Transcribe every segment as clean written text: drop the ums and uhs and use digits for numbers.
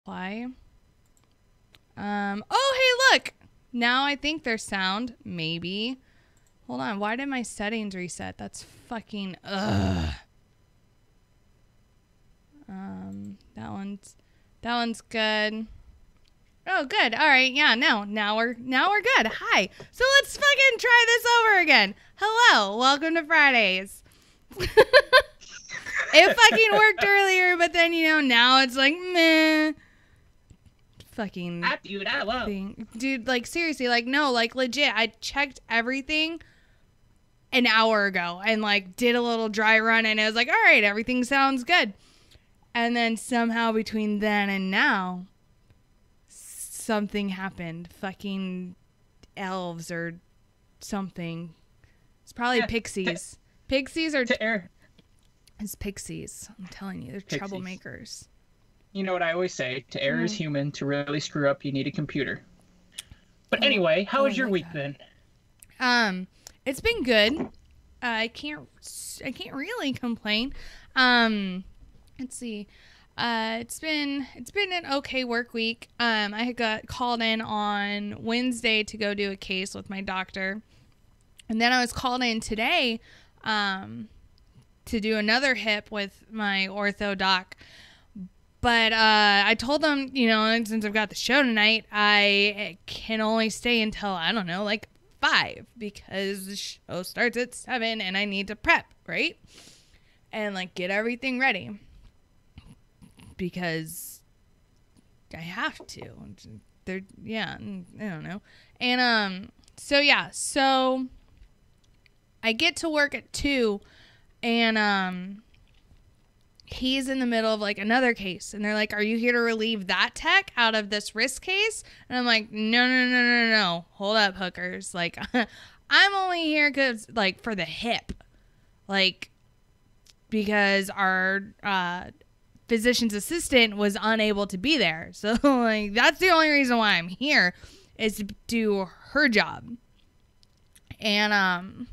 Why? Oh, hey, look. Now I think there's sound. Maybe. Hold on. Why did my settings reset? That's fucking, ugh. That one's good. Oh, good. All right. Yeah, now we're good. Hi. So let's fucking try this over again. Hello. Welcome to Fridays. It fucking worked earlier, but then, now it's like, meh. Fucking thing. Dude, like, seriously, like, no, like, legit, I checked everything an hour ago and, like, did a little dry run, and it was like, all right, everything sounds good. And then somehow between then and now, something happened. Fucking elves or something. It's probably pixies. Pixies are... It's pixies. I'm telling you, they're pixies. Troublemakers. You know what I always say? To err is human. To really screw up, you need a computer. But anyway, how has your week been? It's been good. I can't really complain. Let's see. It's been an okay work week. I got called in on Wednesday to go do a case with my doctor, and then I was called in today, to do another hip with my ortho doc. But I told them, since I've got the show tonight, I can only stay until, I don't know, like 5, because the show starts at 7 and I need to prep, right? And like get everything ready, because I have to. I don't know. And so I get to work at 2, and he's in the middle of like another case, and they're like, are you here to relieve that tech out of this risk case? And I'm like, no, hold up, hookers. Like, I'm only here because, like, for the hip, like, because our physician's assistant was unable to be there. So, like, that's the only reason why I'm here, is to do her job. And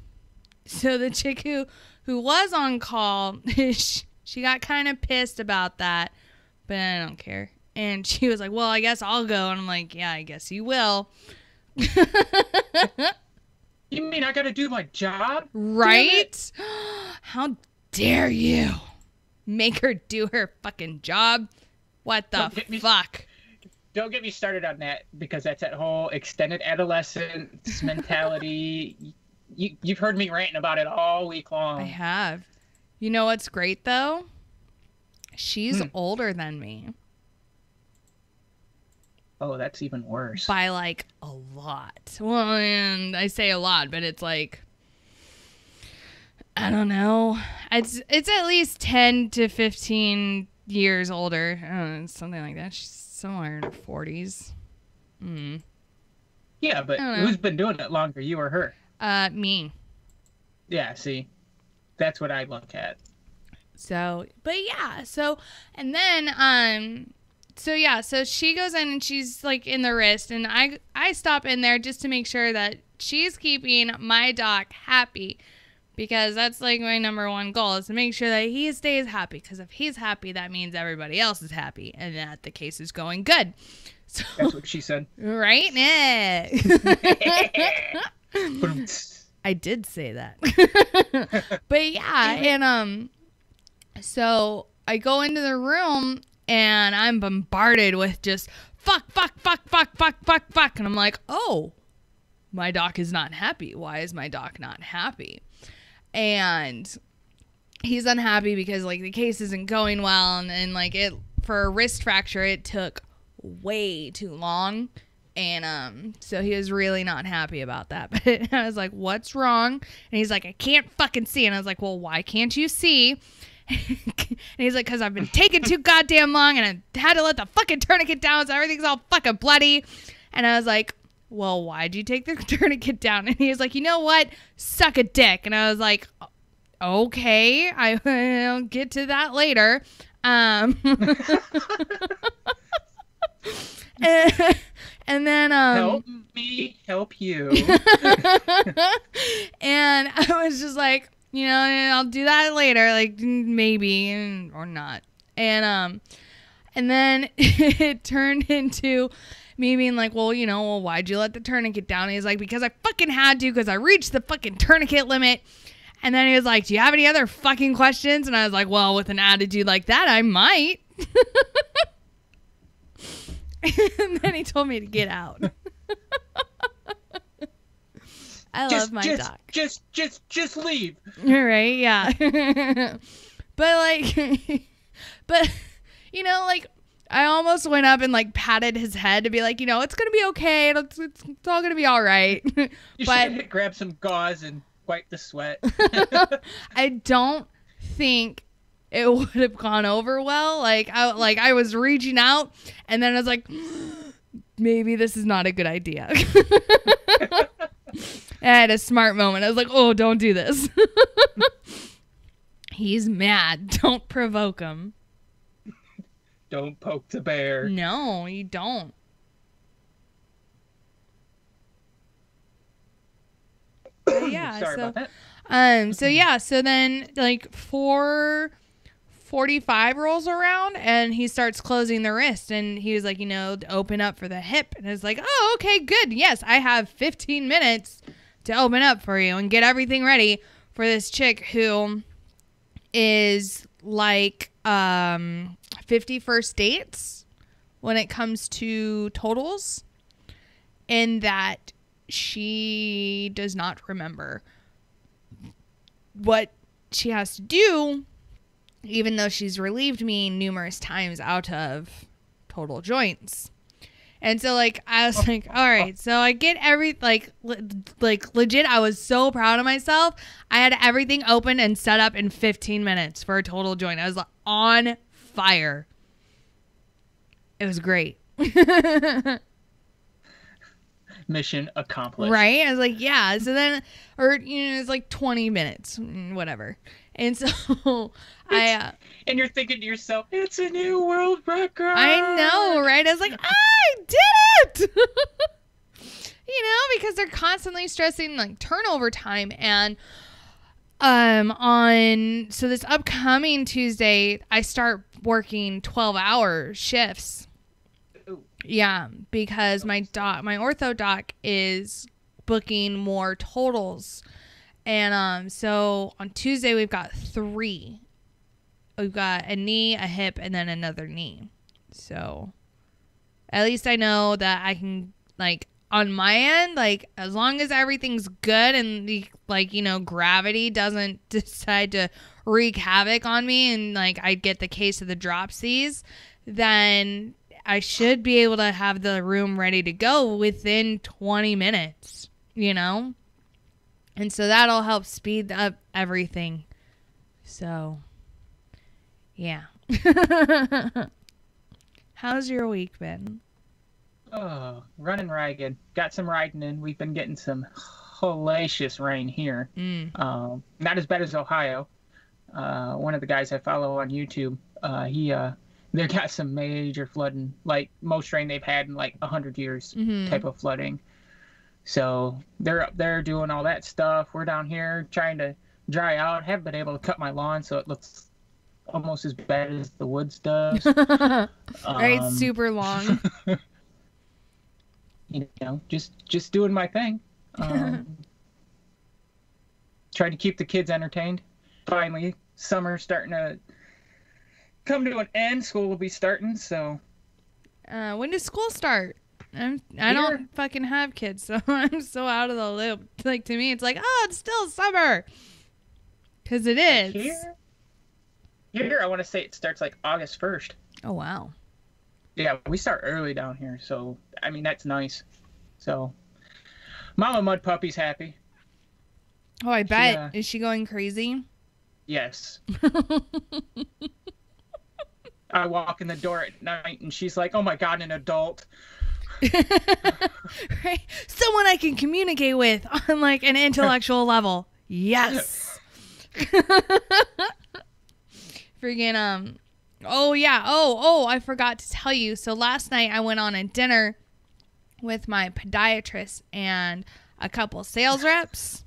so the chick who was on call, she got kind of pissed about that, but I don't care. And she was like, well, I guess I'll go. And I'm like, yeah, I guess you will. You mean I gotta do my job? Right? How dare you make her do her fucking job? What the fuck? Don't get me started on that, because that's that whole extended adolescence mentality. You've heard me ranting about it all week long. I have. You know what's great, though? She's older than me. Oh, that's even worse. By, like, a lot. Well, and I say a lot, but it's like, I don't know. It's at least 10 to 15 years older. I don't know, something like that. She's somewhere in her 40s. Yeah, but who's been doing it longer, you or her? Me. Yeah, see? That's what I look at. So she goes in and she's like in the wrist, and I stop in there just to make sure that she's keeping my doc happy, because that's like my number one goal, is to make sure that he stays happy, because if he's happy, that means everybody else is happy and that the case is going good. So, that's what she said. Right? Nah. I did say that. But yeah, and so I go into the room and I'm bombarded with just fuck. And I'm like, oh, my doc is not happy. Why is my doc not happy? And he's unhappy because, like, the case isn't going well, and like, it, for a wrist fracture, it took way too long. And so he was really not happy about that. But I was like, what's wrong? And he's like, I can't fucking see. And I was like, well, why can't you see? And he's like, because I've been taking too goddamn long, and I had to let the fucking tourniquet down, so everything's all fucking bloody. And I was like, well, why'd you take the tourniquet down? And he was like, you know what? Suck a dick. And I was like, okay, I'll get to that later. And then help me help you. And I was just like, I'll do that later, like, maybe or not. And And then it turned into me being like, well, why'd you let the tourniquet down? And he's like, because I fucking had to, because I reached the fucking tourniquet limit. And then he was like, do you have any other fucking questions? And I was like, well, with an attitude like that, I might. And then he told me to get out. I love my doc. Just leave. Right, yeah. But I almost went up and like patted his head to be like, it's gonna be okay. It's all gonna be all right. You should grab some gauze and wipe the sweat. I don't think it would have gone over well. I was reaching out, and then I was like, maybe this is not a good idea. I had a smart moment. I was like, oh, don't do this. He's mad. Don't provoke him. Don't poke the bear. No, you don't. Yeah. Sorry about that. So then like 4:45 rolls around and he starts closing the wrist, and he was like, open up for the hip. And I was like, oh, okay, good. Yes, I have 15 minutes to open up for you and get everything ready for this chick who is like 50 first dates when it comes to totals, in that she does not remember what she has to do, even though she's relieved me numerous times out of total joints. And so like I was like, all right, so I get legit, I was so proud of myself. I had everything open and set up in 15 minutes for a total joint. I was like, on fire. It was great. Mission accomplished. Right? I was like, yeah. So then, it's like 20 minutes, whatever. And so and you're thinking to yourself, it's a new world record. I know, right? I was like, I did it. Because they're constantly stressing like turnover time. And so this upcoming Tuesday, I start working 12-hour shifts. Ooh. Yeah, because my ortho doc is booking more totals. And so on Tuesday we've got 3. We've got a knee, a hip, and then another knee. So at least I know that I can, like, on my end, like, as long as everything's good and the, like, gravity doesn't decide to wreak havoc on me and, like, I get the case of the dropsies, then I should be able to have the room ready to go within 20 minutes, And so that'll help speed up everything. So, yeah. How's your week been? Oh, running ragged. Got some riding in. We've been getting some hellacious rain here. Not as bad as Ohio. One of the guys I follow on YouTube, they got some major flooding, like most rain they've had in like 100 years type of flooding. So they're up there doing all that stuff. We're down here trying to dry out. Haven't been able to cut my lawn so it looks almost as bad as the woods does. Right, super long. Just doing my thing. Trying to keep the kids entertained. Finally, summer's starting to come to an end. School will be starting, so. When does school start? I don't fucking have kids, so I'm so out of the loop. Like, to me, it's like, oh, it's still summer. Because it is. Here, I want to say it starts like August 1st. Oh, wow. Yeah, we start early down here, so, I mean, that's nice. So, Mama Mud Puppy's happy. Oh, I bet. Is she going crazy? Yes. I walk in the door at night, and she's like, oh, my God, an adult. Right? Someone I can communicate with on, like, an intellectual level. Yes. Freaking, oh, yeah. Oh, I forgot to tell you. So last night I went on a dinner with my podiatrist and a couple sales reps.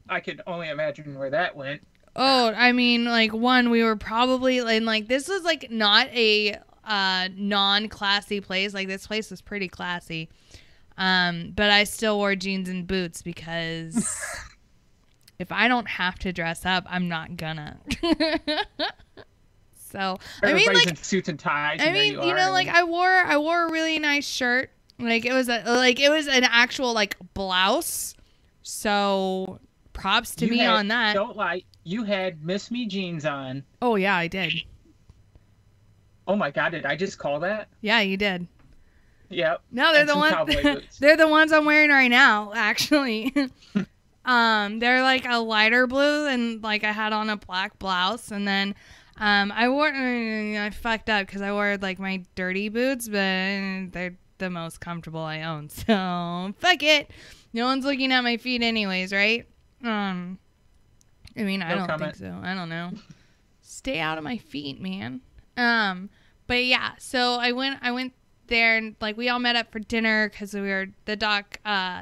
I can only imagine where that went. Oh, I mean, like, one, we were probably in, like, this was, like, not a non-classy place. Like, this place was pretty classy. But I still wore jeans and boots because if I don't have to dress up, I'm not gonna. So, Everybody's I mean, like, in suits and ties. I mean, you know, like, I wore a really nice shirt. Like, it was an actual, like, blouse. So, props to me on that. Don't lie. You had Miss Me jeans on. Oh, yeah, I did. Oh my God, did I just call that? Yeah, you did. Yep. No, they're the ones. They're the ones I'm wearing right now, actually. They're like a lighter blue, and like I had on a black blouse, and then I fucked up because I wore like my dirty boots, but they're the most comfortable I own. So fuck it. No one's looking at my feet anyways, right? I mean, I don't think so. I don't know. Stay out of my feet, man. But yeah, so I went there, and like we all met up for dinner because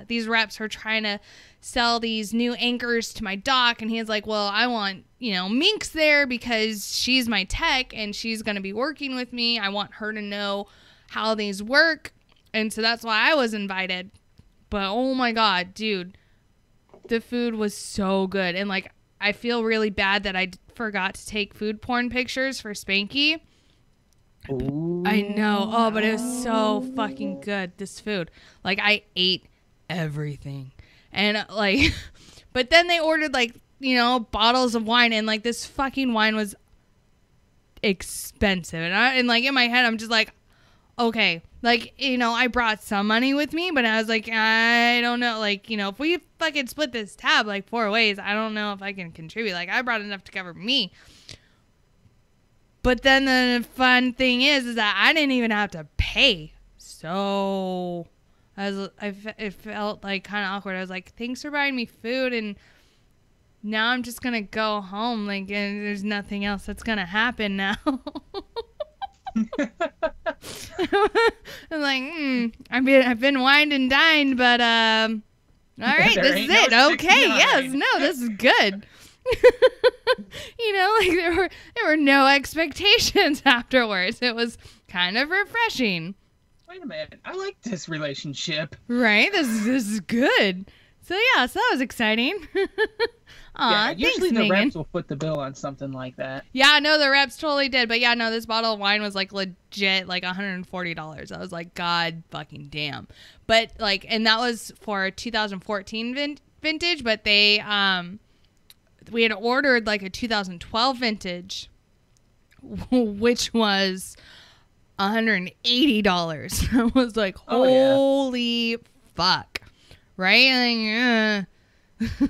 these reps were trying to sell these new anchors to my dock, and he was like, well, I want, Minx there because she's my tech and she's going to be working with me. I want her to know how these work. And so that's why I was invited. But oh my God, dude, the food was so good. And like, I feel really bad that I forgot to take food porn pictures for Spanky. Ooh. I know. Oh, but it was so fucking good, this food. Like, I ate everything. And like, but then they ordered like, bottles of wine, and like this fucking wine was expensive. And like in my head, I'm just like, okay, like, I brought some money with me, but I was like, I don't know. Like, if we fucking split this tab like 4 ways, I don't know if I can contribute. Like, I brought enough to cover me. But then the fun thing is that I didn't even have to pay. So it felt like kind of awkward. I was like, thanks for buying me food, and now I'm just gonna go home. Like, and there's nothing else that's gonna happen now. I'm like, I've been wined and dined, but all right, this is it. Okay, yes, no, this is good. Like there were no expectations afterwards. It was kind of refreshing. Wait a minute, I like this relationship. Right, this is good. So yeah, so that was exciting. Yeah, usually thanks, the Megan. reps will foot the bill on something like that. Yeah, no, the reps totally did. But yeah, no, this bottle of wine was like legit like $140. I was like, God fucking damn. But like, and that was for 2014 vintage, but they we had ordered like a 2012 vintage, which was $180. I was like, holy fuck. Right? And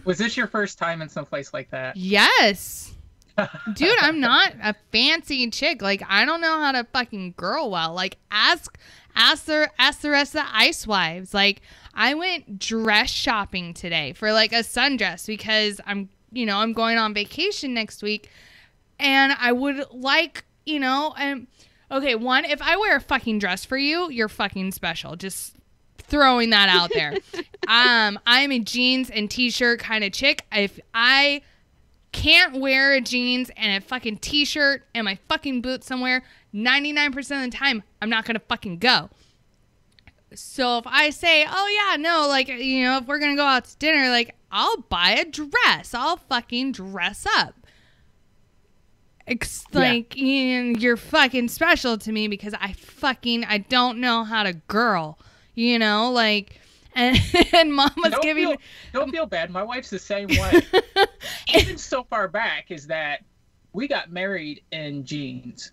Was this your first time in some place like that? Yes. Dude, I'm not a fancy chick. Like, I don't know how to fucking girl well. Like, ask the rest of the ice wives. Like, I went dress shopping today for like a sundress because I'm going on vacation next week, and I would like, okay, one, if I wear a fucking dress for you, you're fucking special. Just throwing that out there. I'm a jeans and t-shirt kind of chick. If I can't wear a jeans and a fucking t-shirt and my fucking boots somewhere, 99% of the time, I'm not gonna fucking go. So if I say, oh yeah, no, like, if we're gonna go out to dinner, like, I'll buy a dress. I'll fucking dress up. Like, you're fucking special to me because I don't know how to girl. Like, and Mom was Don't feel bad. My wife's the same way. Even so far back is that we got married in jeans,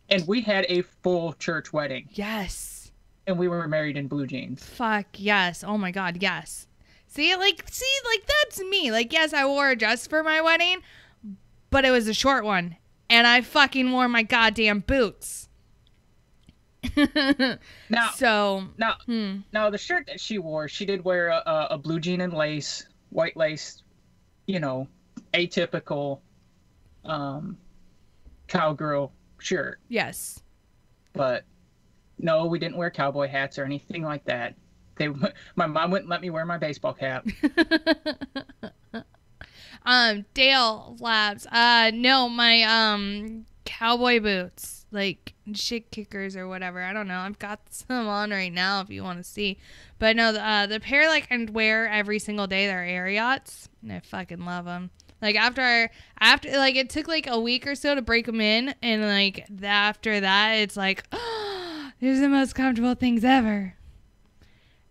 and we had a full church wedding. Yes. And we were married in blue jeans. Fuck yes. Oh my God, yes. See, that's me. Like, yes, I wore a dress for my wedding, but it was a short one, and I fucking wore my goddamn boots. Now the shirt that she wore, she did wear a blue jean and lace, white lace, atypical cowgirl shirt. Yes. But no, we didn't wear cowboy hats or anything like that. My mom wouldn't let me wear my baseball cap. Dale Labs. No, my cowboy boots, like shit kickers or whatever. I don't know. I've got some on right now if you want to see. But no, the pair like I wear every single day. They're Ariats, and I fucking love them. Like after like it took like a week or so to break them in, and like after that, it's like, oh, these are the most comfortable things ever.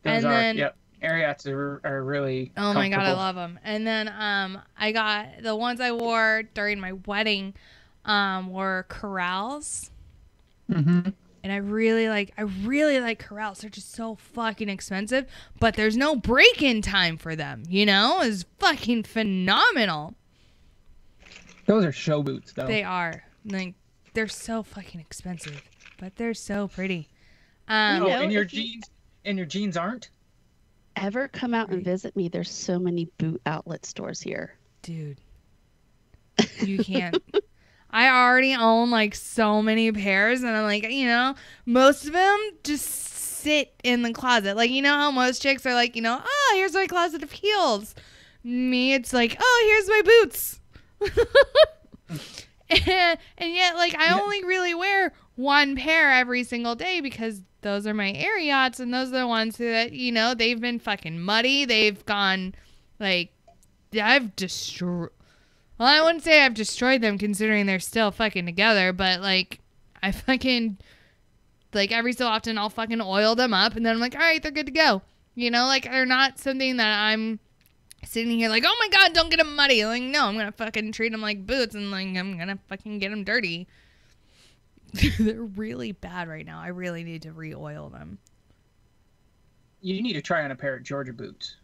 Those yep. Ariats are really oh my god, I love them. And then I got the ones I wore during my wedding were Corrals. Mm-hmm. And I really like Corrals. They're just so fucking expensive, but there's no break-in time for them, you know? It's fucking phenomenal. Those are show boots though. They are. Like they're so fucking expensive, but they're so pretty. And your jeans aren't? Ever come out and visit me? There's so many boot outlet stores here. Dude. You can't. I already own like so many pairs, and I'm like, you know, most of them just sit in the closet. Like, you know how most chicks are like, you know, oh, here's my closet of heels. Me, it's like, oh, here's my boots. and yet, like, I only really wear one pair every single day because those are my Ariats, and those are the ones that, you know, they've been fucking muddy. They've gone, like, I've destroyed. Well, I wouldn't say I've destroyed them considering they're still fucking together, but, like, I fucking, like, every so often I'll fucking oil them up, and then I'm like, all right, they're good to go. You know, like, they're not something that I'm sitting here like, oh my god, don't get them muddy. Like, no, I'm gonna fucking treat them like boots, and, like, I'm gonna fucking get them dirty. They're really bad right now. I really need to re-oil them. You need to try on a pair of Georgia boots.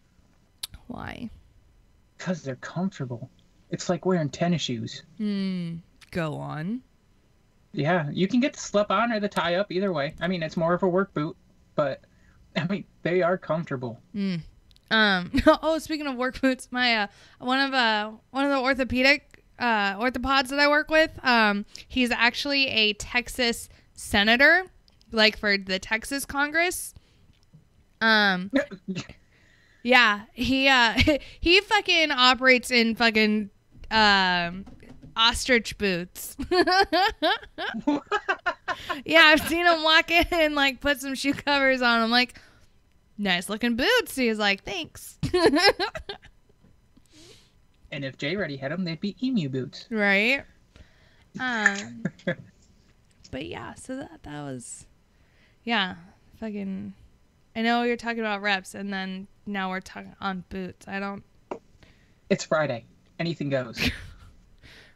Why? Because they're comfortable. It's like wearing tennis shoes. Go on. Yeah, you can get the slip on or the tie up either way. I mean, it's more of a work boot, but I mean, they are comfortable. Oh, speaking of work boots, my one of the orthopedic orthopods that I work with, he's actually a Texas senator, like for the Texas Congress. Yeah, he fucking operates in fucking ostrich boots. Yeah, I've seen him walk in and like put some shoe covers on. I'm like, nice looking boots. He's like, thanks. And if Jay Reddy had them, they'd be emu boots. Right. But yeah, so that was, yeah, fucking. I know you're talking about reps, and then now we're talking on boots. It's Friday. Anything goes.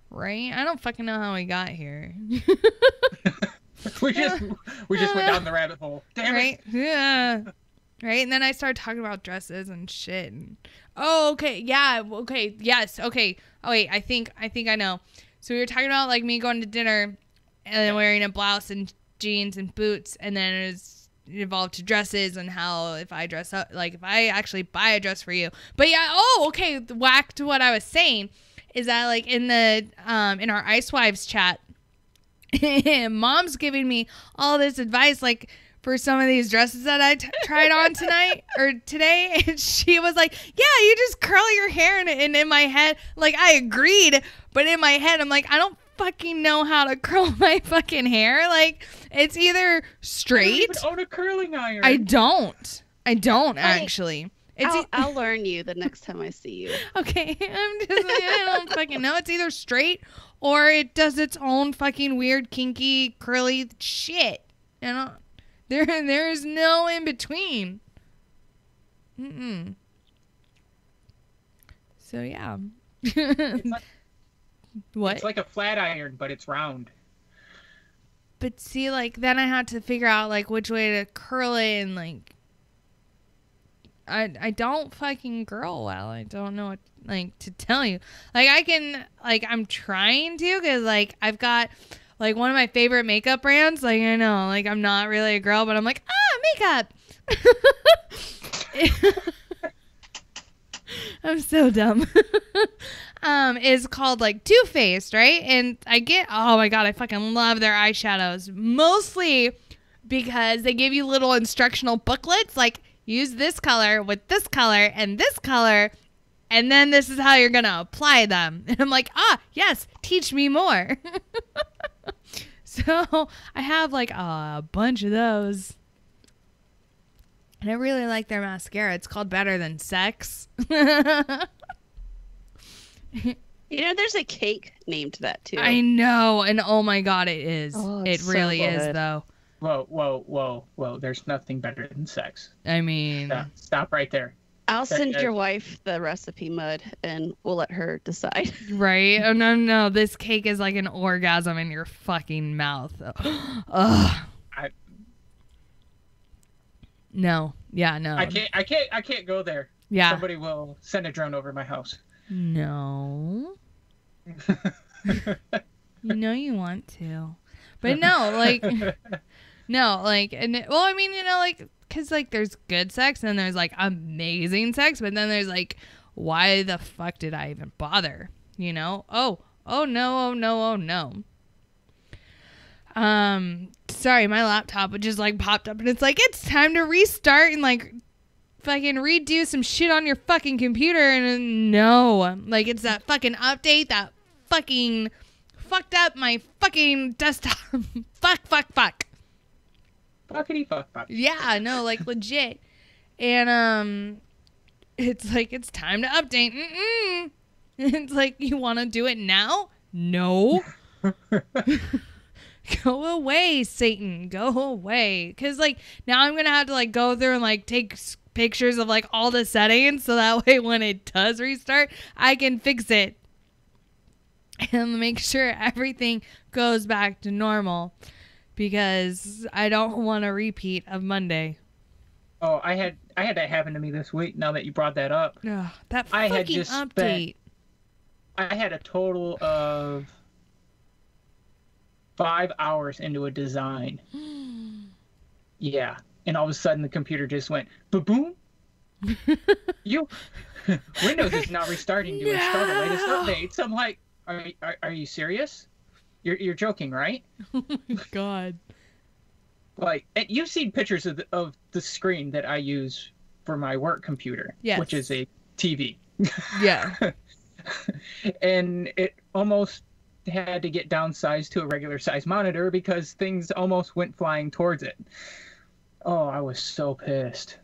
Right? I don't fucking know how we got here. we just went down the rabbit hole. Damn right? it. Yeah. Right? And then I started talking about dresses and shit. And, oh, okay. Yeah. Okay. Yes. Okay. Oh, wait. I think I know. So we were talking about like me going to dinner and then wearing a blouse and jeans and boots, and then it evolved to dresses and how if I dress up, like if I actually buy a dress for you. But yeah, oh, okay, whack to what I was saying is that like in the in our Ice Wives chat, Mom's giving me all this advice like for some of these dresses that I tried on tonight or today, and she was like, yeah, you just curl your hair, and in my head, like I agreed, but in my head I'm like, I don't fucking know how to curl my fucking hair. Like it's either straight. I don't even own a curling iron. I don't actually. I'll learn you the next time I see you. Okay, I don't fucking know. It's either straight or it does its own fucking weird kinky curly shit. You know, there is no in between. So yeah. What? It's like a flat iron, but it's round. But see, like, then I had to figure out, like, which way to curl it, and, like, I don't fucking curl well. I don't know what, like, to tell you. Like, I can, like, I'm trying to, because, like, I've got, like, one of my favorite makeup brands. Like, I know, like, I'm not really a girl, but I'm like, makeup. I'm so dumb. Is called like Too Faced, right? And oh my god, I fucking love their eyeshadows. Mostly because they give you little instructional booklets like use this color with this color and this color, and then this is how you're going to apply them. And I'm like, yes, teach me more. So I have like a bunch of those. And I really like their mascara. It's called Better Than Sex. There's a cake named that too. I know. And oh my God, it is. Oh, it it's so really is, good. though. Whoa. There's nothing better than sex. I mean, Stop right there. I'll send your wife the recipe, Mud, and we'll let her decide. right? Oh, no. This cake is like an orgasm in your fucking mouth. Ugh. No. Yeah, no. I can't go there. Yeah. Somebody will send a drone over my house. No. You know you want to. But no, like, no, like, and well, I mean, like, because, like, there's good sex and there's, like, amazing sex, but then there's, like, why the fuck did I even bother? Oh no. Sorry, my laptop just, like, popped up and it's like, it's time to restart and, like, fucking redo some shit on your fucking computer. And no, like, it's that fucking update that fucking fucked up my fucking desktop. Fuck. Fuckity fuck. Yeah, no, like, legit. And it's like, it's time to update. It's like, you want to do it now? No. Go away, Satan. Go away. Because, like, now I'm going to have to, like, go through and, like, take pictures of, like, all the settings so that way when it does restart, I can fix it and make sure everything goes back to normal, because I don't want a repeat of Monday. Oh, I had that happen to me this week. Now that you brought that up, Ugh, that fucking update. I had a total of 5 hours into a design. Yeah, and all of a sudden the computer just went boom. Windows is not restarting to install the latest updates. I'm like, are you serious? You're joking, right? Oh my God. Like, you've seen pictures of the screen that I use for my work computer, yes, which is a TV. Yeah. And it almost had to get downsized to a regular size monitor because things almost went flying towards it. Oh, I was so pissed.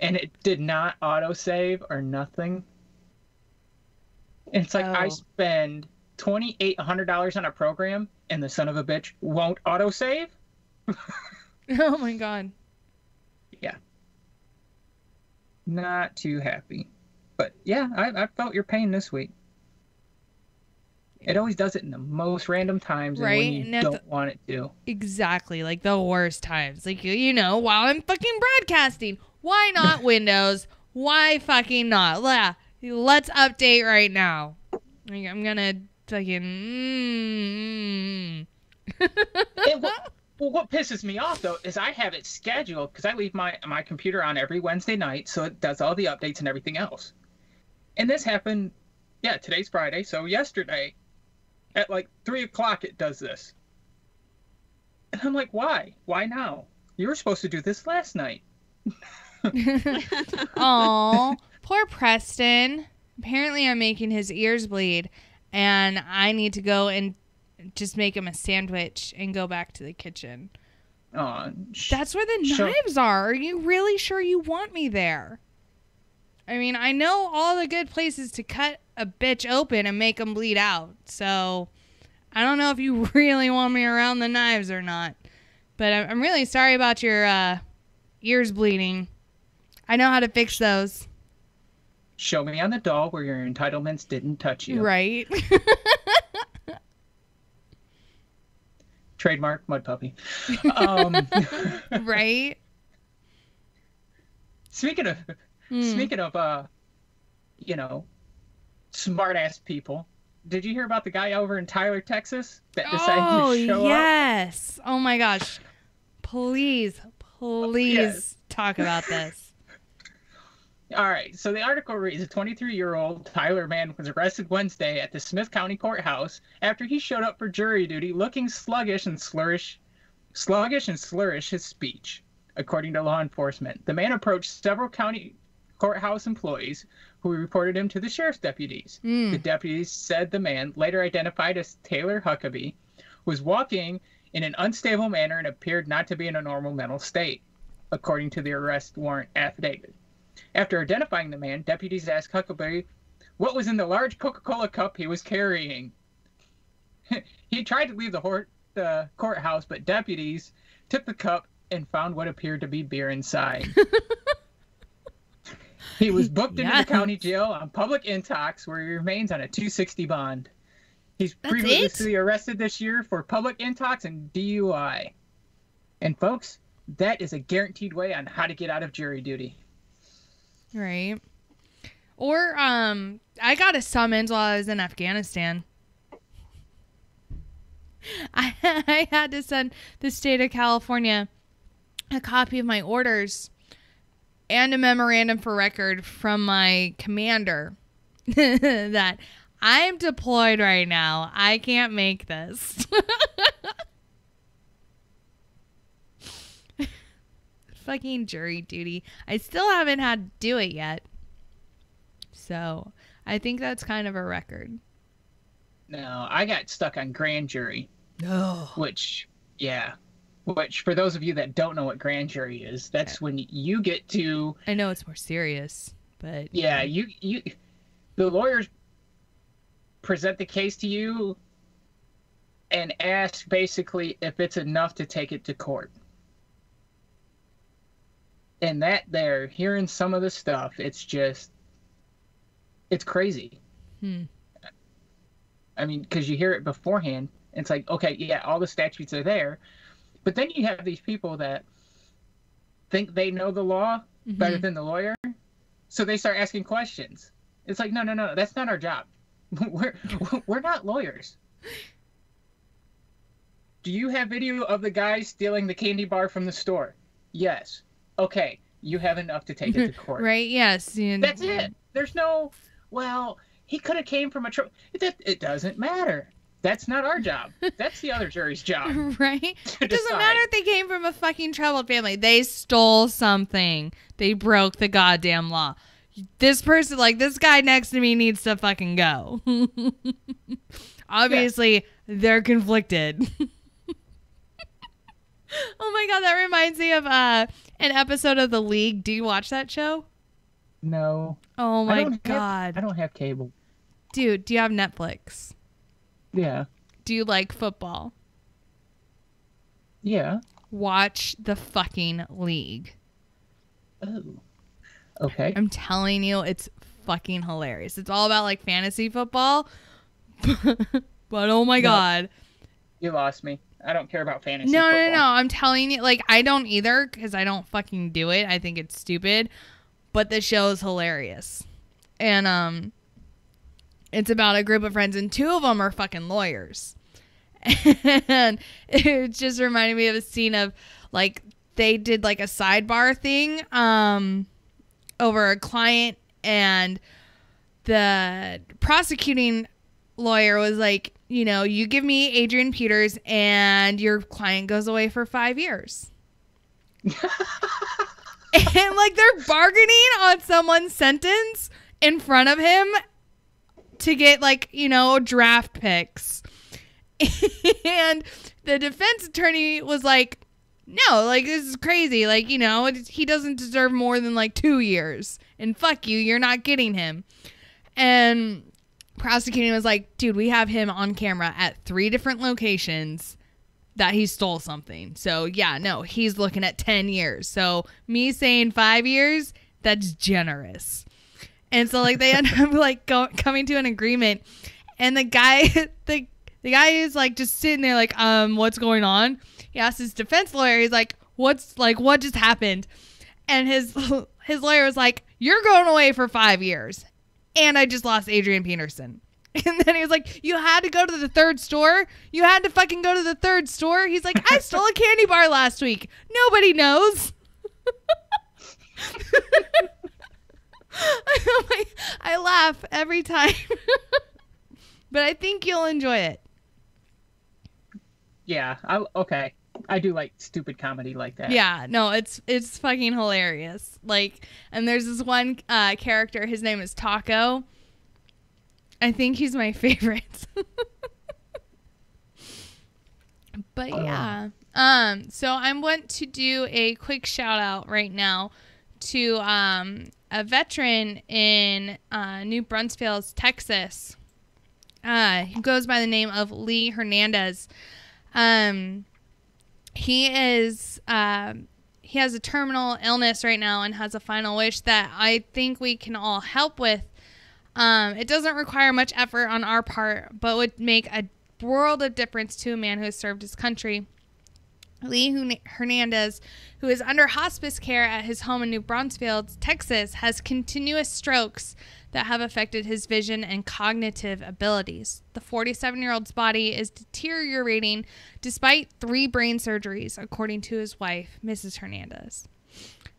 And it did not autosave or nothing. And it's like, I spend $2,800 on a program and the son of a bitch won't autosave. Oh my God. Yeah. Not too happy. But yeah, I felt your pain this week. It always does it in the most random times, and when you don't want it to. Exactly, like the worst times. Like, while I'm fucking broadcasting. Why not Windows? Why fucking not? Let's update right now. Like, I'm gonna fucking... What pisses me off, though, is I have it scheduled, because I leave my computer on every Wednesday night, so it does all the updates and everything else. And this happened, today's Friday, so yesterday, at like 3 o'clock it does this. And I'm like, why? Why now? You were supposed to do this last night. Aw, poor Preston. Apparently I'm making his ears bleed, and I need to go and just make him a sandwich and go back to the kitchen. That's where the knives are. Are you really sure you want me there? I mean, I know all the good places to cut a bitch open and make them bleed out. So I don't know if you really want me around the knives or not. But I'm really sorry about your ears bleeding. I know how to fix those. Show me on the doll where your entitlements didn't touch you. Right. Trademark Mud Puppy. Right. Speaking of smart ass people, did you hear about the guy over in Tyler, Texas that decided to show up? Yes. Oh my gosh. Please talk about this. All right, so the article reads, a 23-year-old Tyler man was arrested Wednesday at the Smith County Courthouse after he showed up for jury duty looking sluggish and slurish his speech, according to law enforcement. The man approached several county courthouse employees who reported him to the sheriff's deputies. The deputies said the man, later identified as Taylor Huckabee, was walking in an unstable manner and appeared not to be in a normal mental state, according to the arrest warrant affidavit. After identifying the man, deputies asked Huckabee what was in the large Coca-Cola cup he was carrying. He tried to leave the courthouse, but deputies took the cup and found what appeared to be beer inside. He was booked into the county jail on public intox, where he remains on a $260 bond. He's previously arrested this year for public intox and DUI. And folks, that is a guaranteed way on how to get out of jury duty. Right. Or I got a summons while I was in Afghanistan. I had to send the state of California a copy of my orders and a memorandum for record from my commander that I'm deployed right now. I can't make this. Fucking jury duty. I still haven't had to do it yet. So I think that's kind of a record. No, I got stuck on grand jury. Oh. Which for those of you that don't know what grand jury is, that's when you get to... I know it's more serious, but... Yeah, you the lawyers present the case to you and ask basically if it's enough to take it to court. And that there, hearing some of the stuff, it's crazy. I mean, because you hear it beforehand, and it's like, okay, yeah, all the statutes are there. But then you have these people that think they know the law better than the lawyer. So they start asking questions. It's like, no, that's not our job. We're not lawyers. Do you have video of the guy stealing the candy bar from the store? Yes. Okay, you have enough to take it to court. Right, yes. That's it. There's no, well, he could have came from a truck. It doesn't matter. That's not our job. That's the other jury's job. Right? It doesn't matter if they came from a fucking troubled family. They stole something. They broke the goddamn law. This person, like this guy next to me, needs to fucking go. Obviously, they're conflicted. Oh my God, that reminds me of an episode of The League. Do you watch that show? No. Oh my God. I don't have cable. Dude, do you have Netflix? Yeah. Do you like football? Yeah. Watch The fucking League. Oh. Okay. I'm telling you, it's fucking hilarious. It's all about like fantasy football. But oh my God. You lost me. I don't care about fantasy football. No. I'm telling you, like, I don't either because I don't fucking do it. I think it's stupid. But the show is hilarious. And it's about a group of friends, and two of them are fucking lawyers. And it just reminded me of a scene of, like, they did, like, a sidebar thing over a client, and the prosecuting lawyer was like, you know, you give me Adrian Peters, and your client goes away for 5 years. And, like, they're bargaining on someone's sentence in front of him to get, like, you know, draft picks. And the defense attorney was like, no, like, this is crazy. Like, you know, he doesn't deserve more than, like, 2 years. And fuck you, you're not getting him. And prosecuting was like, dude, we have him on camera at 3 different locations that he stole something. So, yeah, no, he's looking at 10 years. So, me saying 5 years, that's generous. And so, like, they end up, like, coming to an agreement. And the guy, the guy is, like, just sitting there, like, what's going on? He asks his defense lawyer, he's like, what just happened? And his lawyer was like, you're going away for 5 years. And I just lost Adrian Peterson. And then he was like, you had to go to the third store? You had to fucking go to the third store? He's like, I stole a candy bar last week. Nobody knows. I laugh every time. But I think you'll enjoy it. Yeah. Okay. I do like stupid comedy like that. Yeah, no, it's fucking hilarious. Like, and there's this one character, his name is Taco. I think he's my favorite. But yeah. So I'm going to do a quick shout out right now to a veteran in New Braunfels, Texas. He goes by the name of Lee Hernandez. He has a terminal illness right now and has a final wish that I think we can all help with. It doesn't require much effort on our part, but would make a world of difference to a man who has served his country. Lee Hernandez, who is under hospice care at his home in New Braunfels, Texas, has continuous strokes that have affected his vision and cognitive abilities. The 47-year-old's body is deteriorating despite 3 brain surgeries, according to his wife, Mrs. Hernandez.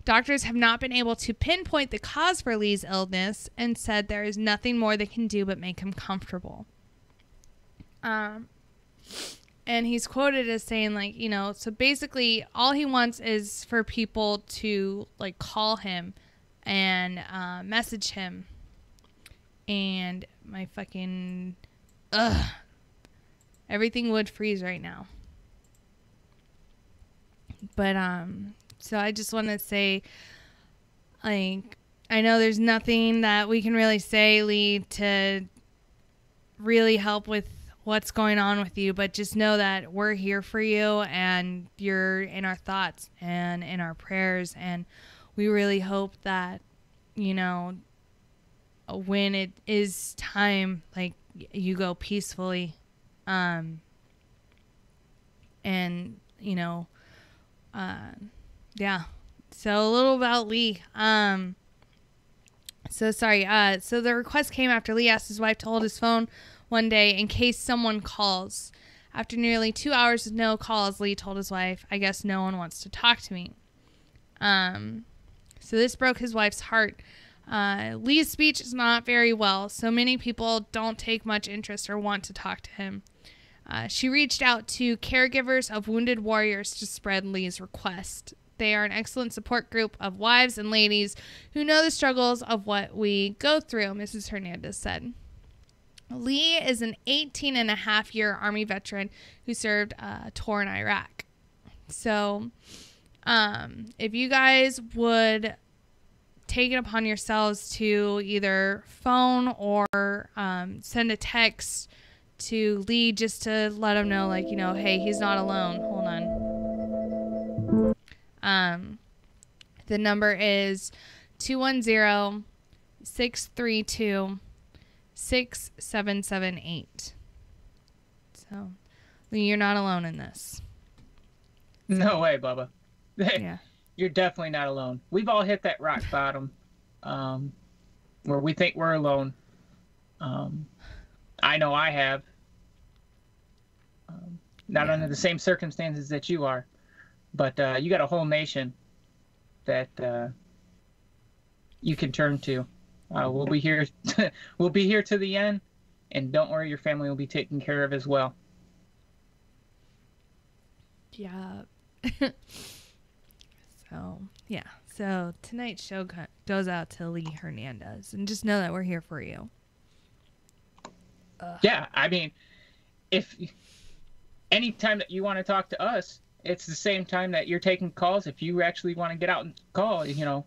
Doctors have not been able to pinpoint the cause for Lee's illness and said there is nothing more they can do but make him comfortable. And he's quoted as saying, like, you know, so basically all he wants is for people to, like, call him and message him. And my fucking, everything would freeze right now. But, so I just want to say, like, I know there's nothing that we can really say, Lee, to really help with what's going on with you, but just know that we're here for you and you're in our thoughts and in our prayers, and we really hope that, you know, when it is time, like, you go peacefully, and, you know, yeah. So a little about Lee. So the request came after Lee asked his wife to hold his phone one day in case someone calls. After nearly 2 hours of no calls, Lee told his wife, "I guess no one wants to talk to me." So this broke his wife's heart. Lee's speech is not very well, so many people don't take much interest or want to talk to him. She reached out to caregivers of wounded warriors to spread Lee's request. They are an excellent support group of wives and ladies who know the struggles of what we go through, Mrs. Hernandez said. Lee is an 18-and-a-half-year Army veteran who served a tour in Iraq. So, if you guys would take it upon yourselves to either phone or send a text to Lee just to let him know, like, you know, hey, he's not alone. Hold on. The number is 210-632-6778. So, Lee, you're not alone in this. No way, Bubba. Yeah. You're definitely not alone. We've all hit that rock bottom where we think we're alone. I know I have. Not under the same circumstances that you are. But you got a whole nation that you can turn to. We'll be here. We'll be here to the end, and don't worry, your family will be taken care of as well. Yeah. So tonight's show goes out to Lee Hernandez, and just know that we're here for you. Yeah, I mean, if any time that you want to talk to us, it's the same time that you're taking calls. If you actually want to get out and call, you know,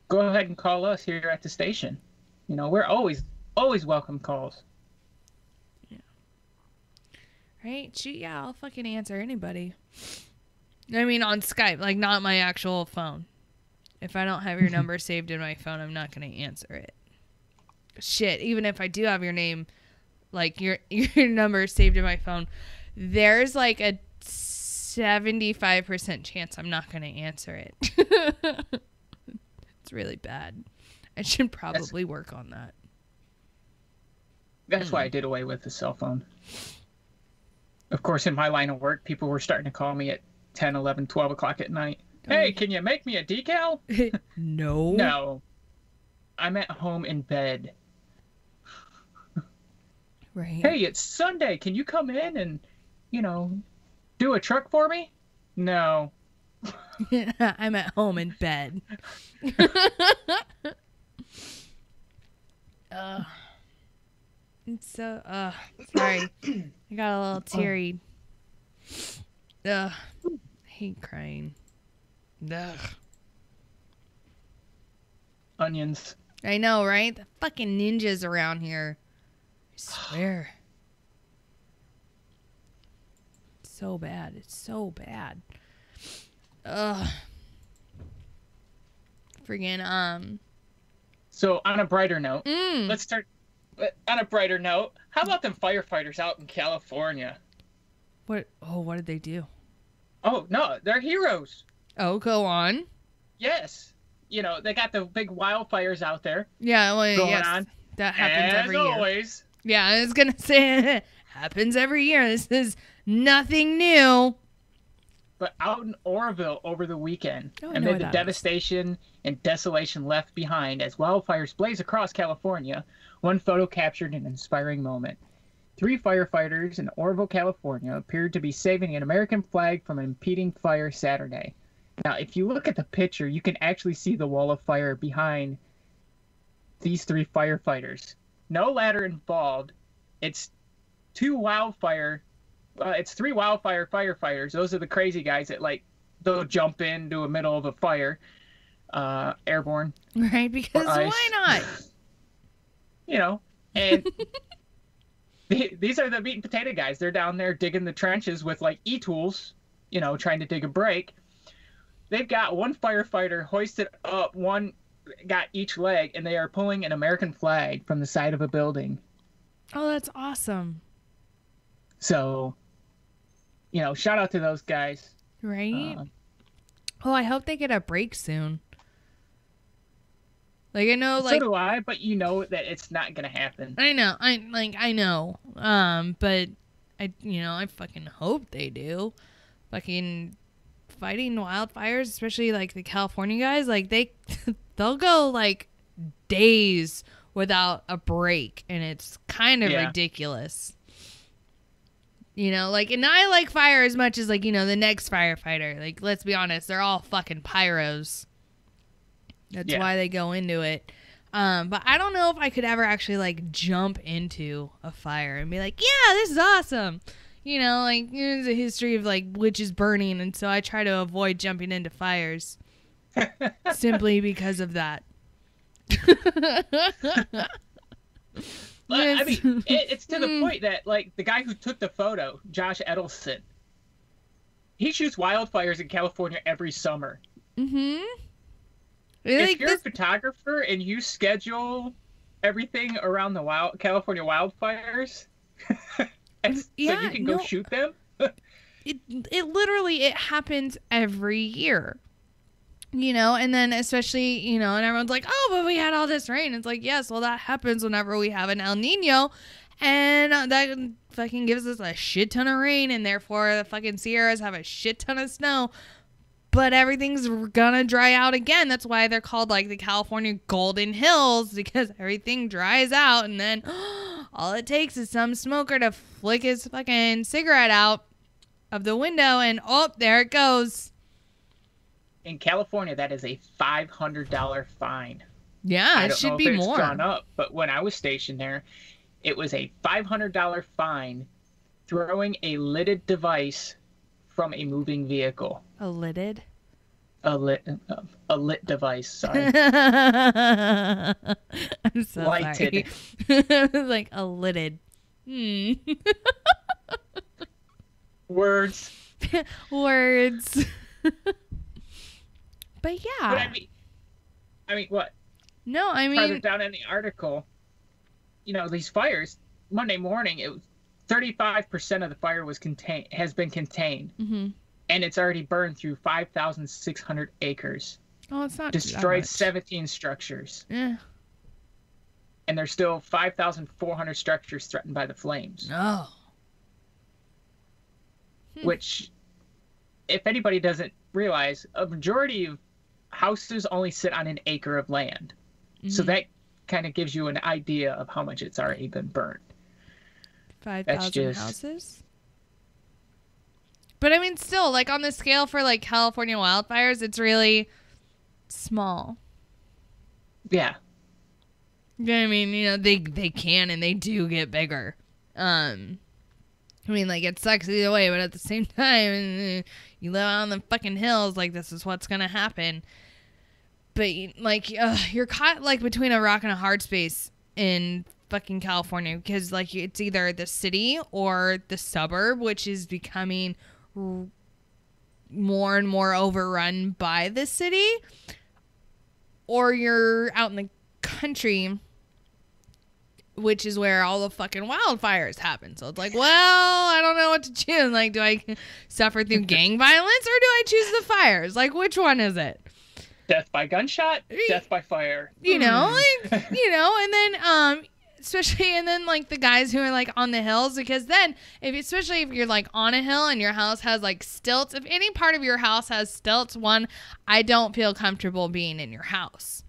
go ahead and call us here at the station. You know, we're always welcome calls. Yeah. Right? Yeah, I'll fucking answer anybody. I mean, on Skype, like, not my actual phone. If I don't have your number saved in my phone, I'm not going to answer it. Shit, even if I do have your name, like, your number saved in my phone, there's, like, a 75% chance I'm not going to answer it. It's really bad. I should probably work on that. That's why I did away with the cell phone. Of course, in my line of work, people were starting to call me at 10, 11, 12 o'clock at night. Hey, can you make me a decal? No. No. I'm at home in bed. Right. Hey, it's Sunday. Can you come in and, you know, do a truck for me? No. I'm at home in bed. It's so, sorry. I got a little teary. Ugh. I hate crying. Ugh. Onions. I know, right? The fucking ninjas around here. I swear. It's so bad. It's so bad. Ugh. Friggin', So on a brighter note, let's start. On a brighter note, how about them firefighters out in California? What? Oh, what did they do? Oh no, they're heroes. Oh, go on. Yes. You know, they got the big wildfires out there. Yeah, well, going yes. on. That happens As every year. always. Yeah, I was gonna say happens every year. This is nothing new. But out in Oroville over the weekend, Oh, I know amid where the that devastation and desolation left behind as wildfires blaze across California, one photo captured an inspiring moment. 3 firefighters in Oroville, California appeared to be saving an American flag from an impeding fire Saturday. Now, if you look at the picture, you can actually see the wall of fire behind these 3 firefighters. No ladder involved. It's 3 wildfire firefighters. Those are the crazy guys that, like, they'll jump into the middle of a fire, airborne. Right, because why not? You know, and these are the meat and potato guys. They're down there digging the trenches with, like, e-tools, you know, trying to dig a break. They've got one firefighter hoisted up, one got each leg, and they are pulling an American flag from the side of a building. Oh, that's awesome. So, you know, shout out to those guys. Right? Oh, I hope they get a break soon. Like, I know, like... So do I, but you know that it's not going to happen. I know. I know. But, I fucking hope they do. Fucking fighting wildfires, especially, like, the California guys, like, they'll go, like, days without a break, and it's kind of ridiculous. You know, like, and I like fire as much as, like, you know, the next firefighter. Like, let's be honest, they're all fucking pyros. That's why they go into it. But I don't know if I could ever actually, like, jump into a fire and be like, yeah, this is awesome. You know, like, there's a history of, like, witches burning, and so I try to avoid jumping into fires. Simply because of that. I mean, it's to the point that, like, the guy who took the photo, Josh Edelson, he shoots wildfires in California every summer. Mm-hmm. If you're a photographer and you schedule everything around the California wildfires, so you can go shoot them? It literally, it happens every year. You know, and then especially, you know, and everyone's like, oh, but we had all this rain. It's like, yes, well, that happens whenever we have an El Nino, and that fucking gives us a shit ton of rain, and therefore the fucking Sierras have a shit ton of snow, but everything's gonna dry out again. That's why they're called, like, the California Golden Hills, because everything dries out, and then all it takes is some smoker to flick his fucking cigarette out of the window, and oh, there it goes. In California, that is a $500 fine. Yeah, it should be more. I don't know if it's gone up, but when I was stationed there, it was a $500 fine throwing a lidded device from a moving vehicle. A lidded? A lit device, sorry. I'm so lighted. Sorry. Like a lidded. Words. Words. But yeah. But I mean, what? No, I mean. Further down in the article, you know, these fires, Monday morning, it was 35% of the fire has been contained. Mm-hmm. And it's already burned through 5,600 acres. Oh, it's not destroyed 17 structures. Yeah. And there's still 5,400 structures threatened by the flames. Oh. Which, if anybody doesn't realize, a majority of houses only sit on an acre of land. Mm-hmm. So that kind of gives you an idea of how much it's already been burned. 5,000 houses? But I mean, still, like, on the scale for, like, California wildfires, it's really small. Yeah. You know what I mean? You know, they can and they do get bigger. I mean, like, it sucks either way, but at the same time, you live out on the fucking hills, like, this is what's gonna happen. But, like, you're caught, like, between a rock and a hard space in fucking California, because, like, it's either the city or the suburb, which is becoming more and more overrun by the city, or you're out in the country, which is where all the fucking wildfires happen. So it's like, well, I don't know what to choose. Like, do I suffer through gang violence or do I choose the fires? Like, which one is it? Death by gunshot, death by fire. You know, like, you know, and then, especially, and then, like, the guys who are, like, on the hills, because then, especially if you're, like, on a hill and your house has, like, stilts, if any part of your house has stilts, one, I don't feel comfortable being in your house.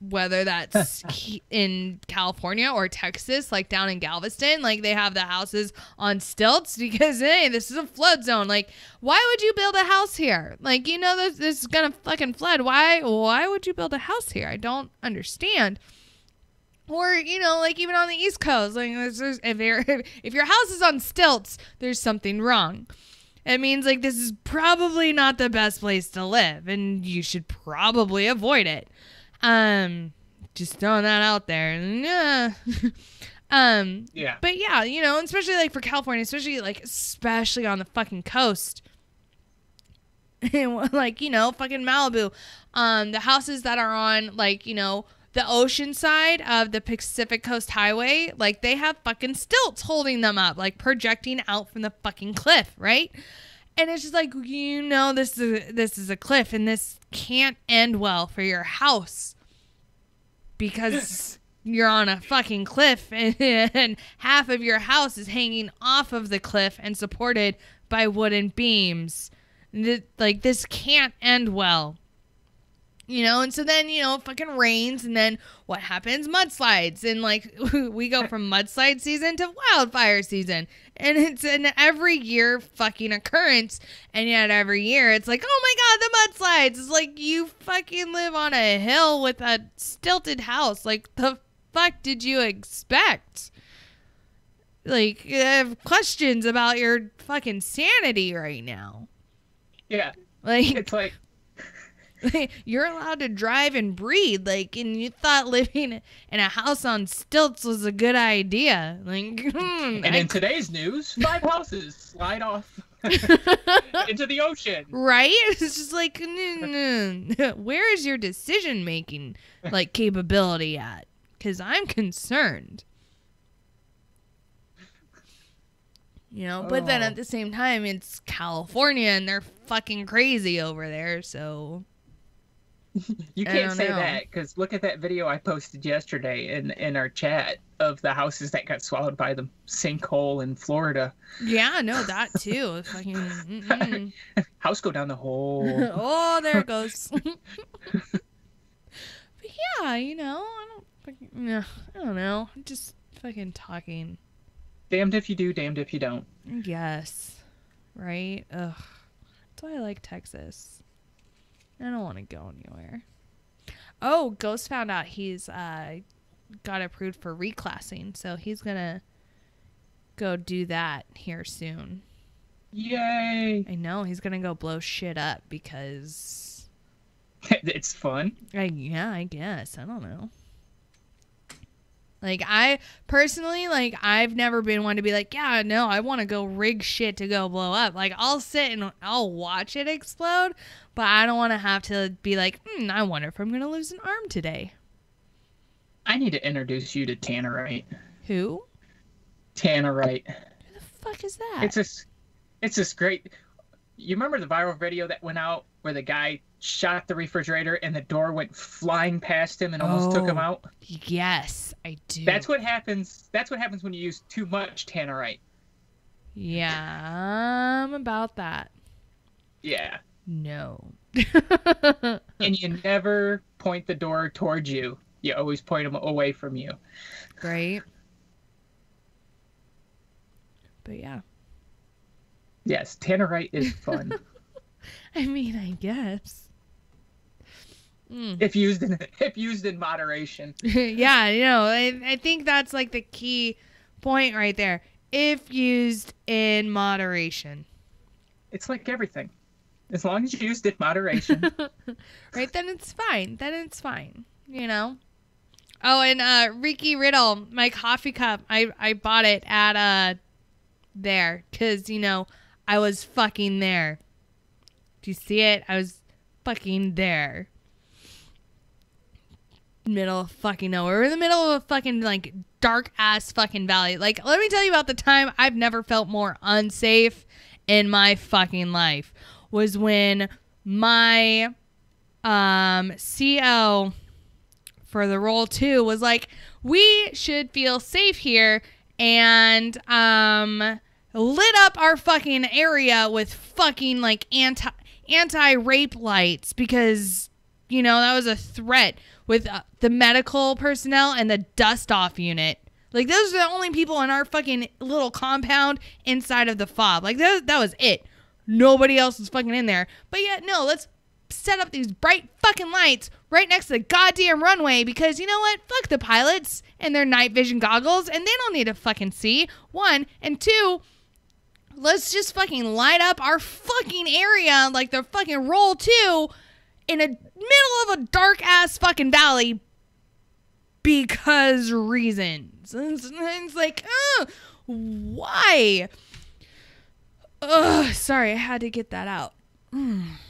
Whether that's in California or Texas, like down in Galveston, like they have the houses on stilts because, hey, this is a flood zone. Like, why would you build a house here? Like, you know, this is gonna fucking flood. Why would you build a house here? I don't understand. Or, you know, like even on the East Coast, like if your house is on stilts, there's something wrong. It means, like, this is probably not the best place to live, and you should probably avoid it. Just throwing that out there. Yeah. But yeah, you know, especially like for California, especially on the fucking coast. Like, you know, fucking Malibu. The houses that are on, like, you know, the ocean side of the Pacific Coast Highway, like, they have fucking stilts holding them up, like projecting out from the fucking cliff, right? And it's just like, you know, this is a cliff, and this can't end well for your house because you're on a fucking cliff, and half of your house is hanging off of the cliff and supported by wooden beams. Like, this can't end well. You know, and so then, you know, it fucking rains, and then what happens? Mudslides. And, like, we go from mudslide season to wildfire season. And it's an every year fucking occurrence. And yet every year it's like, oh my God, the mudslides. It's like, you fucking live on a hill with a stilted house. Like, the fuck did you expect? Like, I have questions about your fucking sanity right now. Yeah. Like, it's like, you're allowed to drive and breathe, like, and you thought living in a house on stilts was a good idea. Like, in today's news, 5 houses slide off into the ocean. Right? It's just like, where is your decision making, like, capability at? Because I'm concerned. You know, but then at the same time, it's California and they're fucking crazy over there, so. You can't say that, because look at that video I posted yesterday in our chat of the houses that got swallowed by the sinkhole in Florida. Yeah, no, that too. Fucking house go down the hole. Oh, there it goes. But yeah, you know, I don't know. I'm just fucking talking. Damned if you do, damned if you don't. Yes. Right? Ugh. That's why I like Texas. I don't want to go anywhere. Oh, Ghost found out he's got approved for reclassing, so he's gonna go do that here soon. Yay! I know, he's gonna go blow shit up because it's fun. I guess. I don't know. Like, I personally, like, I've never been one to be like, yeah, no, I want to go rig shit to go blow up. Like, I'll sit and I'll watch it explode, but I don't want to have to be like, I wonder if I'm going to lose an arm today. I need to introduce you to Tannerite. Who? Tannerite. Who the fuck is that? It's this great... You remember the viral video that went out where the guy shot the refrigerator and the door went flying past him and almost took him out? Yes, I do. That's what happens. That's what happens when you use too much Tannerite. Yeah, I'm about that. Yeah. No. And you never point the door towards you. You always point them away from you. Right. But yeah. Yes, tannerite is fun. I mean, I guess. If used in moderation. Yeah, I think that's like the key point right there. If used in moderation. It's like everything. As long as you used in moderation. Right, then it's fine. Oh, and Ricky Riddle, my coffee cup, I bought it at there because I was fucking there. Do you see it? I was fucking there. Middle of fucking nowhere. We're in the middle of a fucking like dark ass fucking valley. Like, let me tell you about the time I've never felt more unsafe in my fucking life was when my CO for the role 2 was like, we should feel safe here, and lit up our fucking area with fucking like anti-rape lights because that was a threat with the medical personnel and the dust off unit. Like, those are the only people in our fucking little compound inside of the fob. Like, that was it. Nobody else was fucking in there. But yet, no, let's set up these bright fucking lights right next to the goddamn runway because you know what? Fuck the pilots and their night vision goggles, and they don't need to fucking see. 1, and 2, let's just fucking light up our fucking area like the fucking roll 2 in the middle of a dark ass fucking valley because reasons. It's like, why? Sorry, I had to get that out.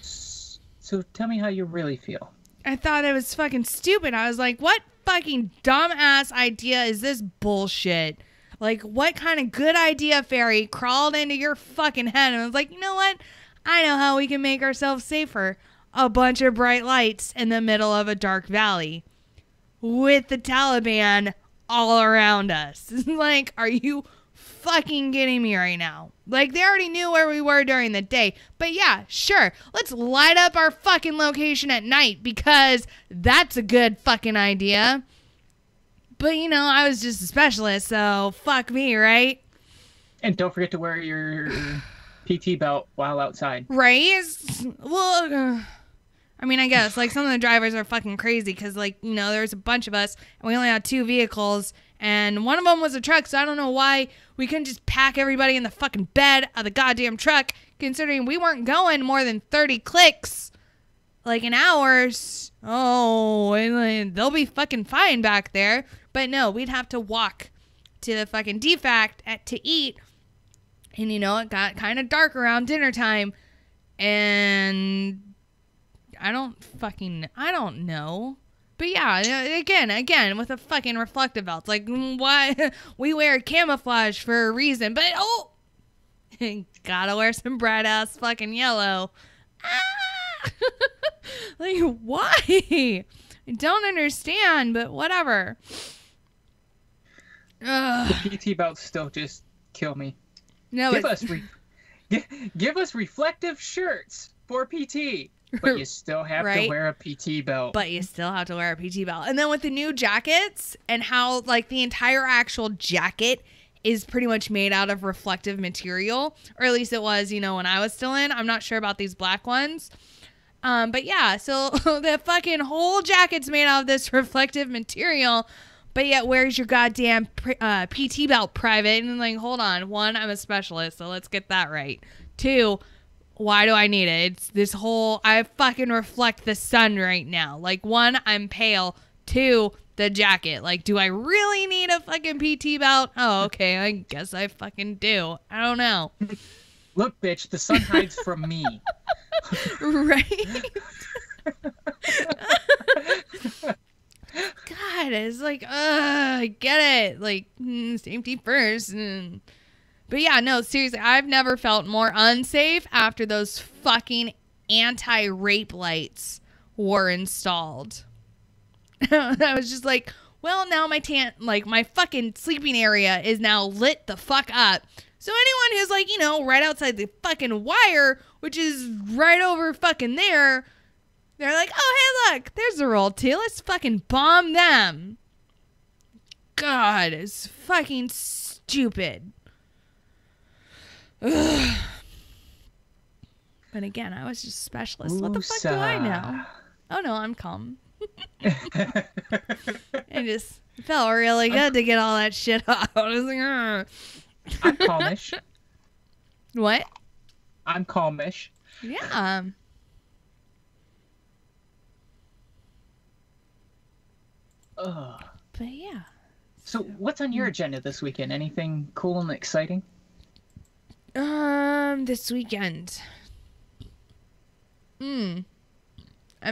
So tell me how you really feel. I thought it was fucking stupid. I was like, what fucking dumbass idea is this bullshit? Like, what kind of good idea fairy crawled into your fucking head? And I was like, you know what? I know how we can make ourselves safer. A bunch of bright lights in the middle of a dark valley with the Taliban all around us. Like, are you fucking kidding me right now? Like, they already knew where we were during the day. But yeah, sure. Let's light up our fucking location at night because that's a good fucking idea. But, I was just a specialist, so fuck me, right? And don't forget to wear your PT belt while outside. Right? Well, I mean, I guess, like, some of the drivers are fucking crazy because, like, there's a bunch of us, and we only had 2 vehicles, and one of them was a truck, so I don't know why we couldn't just pack everybody in the fucking bed of the goddamn truck, considering we weren't going more than 30 clicks, like, an hour. Oh, and they'll be fucking fine back there. But no, we'd have to walk to the fucking DFAC to eat, and, it got kind of dark around dinner time, and I don't know. But yeah, again, with a fucking reflective belt. Like, why? We wear camouflage for a reason. But, gotta wear some bright ass fucking yellow. Ah! Like, why? I don't understand, but whatever. The PT belts still just kill me. No, give us reflective shirts for PT. But you still have to wear a PT belt. But you still have to wear a PT belt. And then with the new jackets and how, like, the entire actual jacket is pretty much made out of reflective material. Or at least it was, when I was still in. I'm not sure about these black ones. But yeah, so the fucking whole jacket's made out of this reflective material. But yet, where's your goddamn PT belt, private? And like, hold on. 1, I'm a specialist, so let's get that right. 2, why do I need it? It's this whole, I fucking reflect the sun right now. Like, 1, I'm pale. 2, the jacket. Like, do I really need a fucking PT belt? Oh, okay. I guess I fucking do. I don't know. Look, bitch, the sun hides from me. Right? God, it's like, I get it. Like, safety first. But yeah, no, seriously, I've never felt more unsafe after those fucking anti-rape lights were installed. I was just like, well, now my fucking sleeping area is now lit the fuck up. So anyone who's like, right outside the fucking wire, which is right over fucking there, they're like, oh, hey, look, there's a roll too. Let's fucking bomb them. God, it's fucking stupid. Ugh. But again, I was just a specialist. What the fuck do I know? Oh no, I'm calm. It just felt really good to get all that shit out. I was like, "Ugh." I'm calmish. What? I'm calmish. Yeah. Ugh. But yeah. So what's on your agenda this weekend? Anything cool and exciting? This weekend. I'm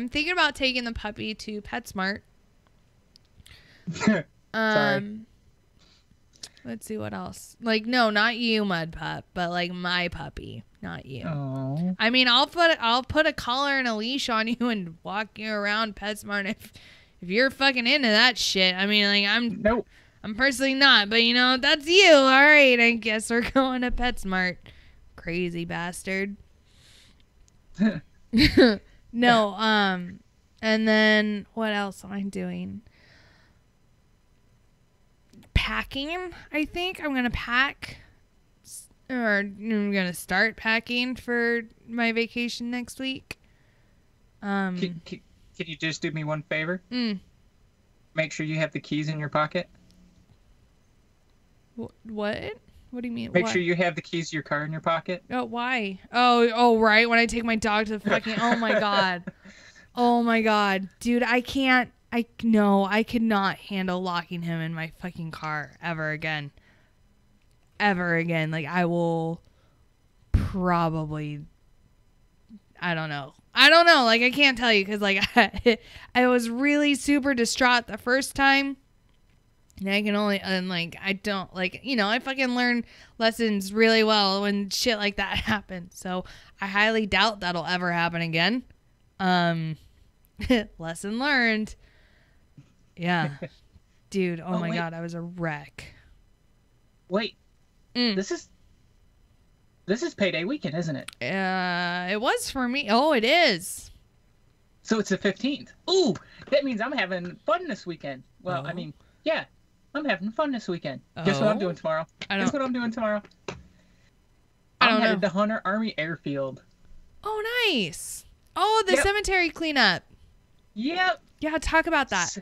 thinking about taking the puppy to PetSmart. Sorry. Let's see what else. Like, no, not you, Mud Pup, but like my puppy, not you. Oh. I mean, I'll put a collar and a leash on you and walk you around PetSmart if you're fucking into that shit. I mean, like Nope. I'm personally not, but you know, that's you. All right, I guess we're going to PetSmart. Crazy bastard. No, and then what else am I doing? Packing, I think. I'm going to pack, or I'm going to start packing for my vacation next week. Can you just do me one favor? Make sure you have the keys in your pocket. What? What do you mean? Make what? sure you have the keys to your car in your pocket. Oh, why? Oh, right. When I take my dog to the fucking, oh my God. Oh my God. Dude, I could not handle locking him in my fucking car ever again. Ever again. Like, I will probably, I don't know. Like, I can't tell you because, like, I was really super distraught the first time. And I can only, and like, I don't, like, you know, I fucking learn lessons really well when shit like that happens. So I highly doubt that'll ever happen again. Lesson learned. Yeah. Dude, oh my wait. God, I was a wreck. Wait. This is payday weekend, isn't it? It was for me. Oh, it is. So it's the 15th. Ooh, that means I'm having fun this weekend. Well, I mean, yeah, I'm having fun this weekend. Guess what I'm doing tomorrow? Guess what I'm doing tomorrow? I'm headed to Hunter Army Airfield. Oh, nice. Oh, the cemetery cleanup. Yep. Yeah, talk about that.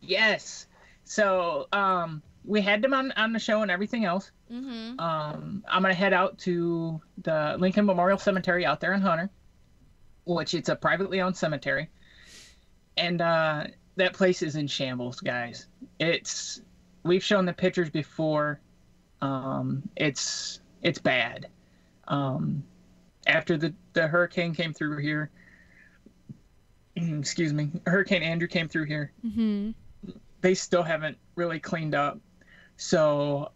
Yes. So, we had them on the show and everything else. Mm-hmm. I'm gonna head out to the Lincoln Memorial Cemetery out there in Hunter, which it's a privately owned cemetery, and that place is in shambles, guys. We've shown the pictures before. It's bad. After the hurricane came through here, excuse me, Hurricane Andrew came through here. Mm-hmm. They still haven't really cleaned up. So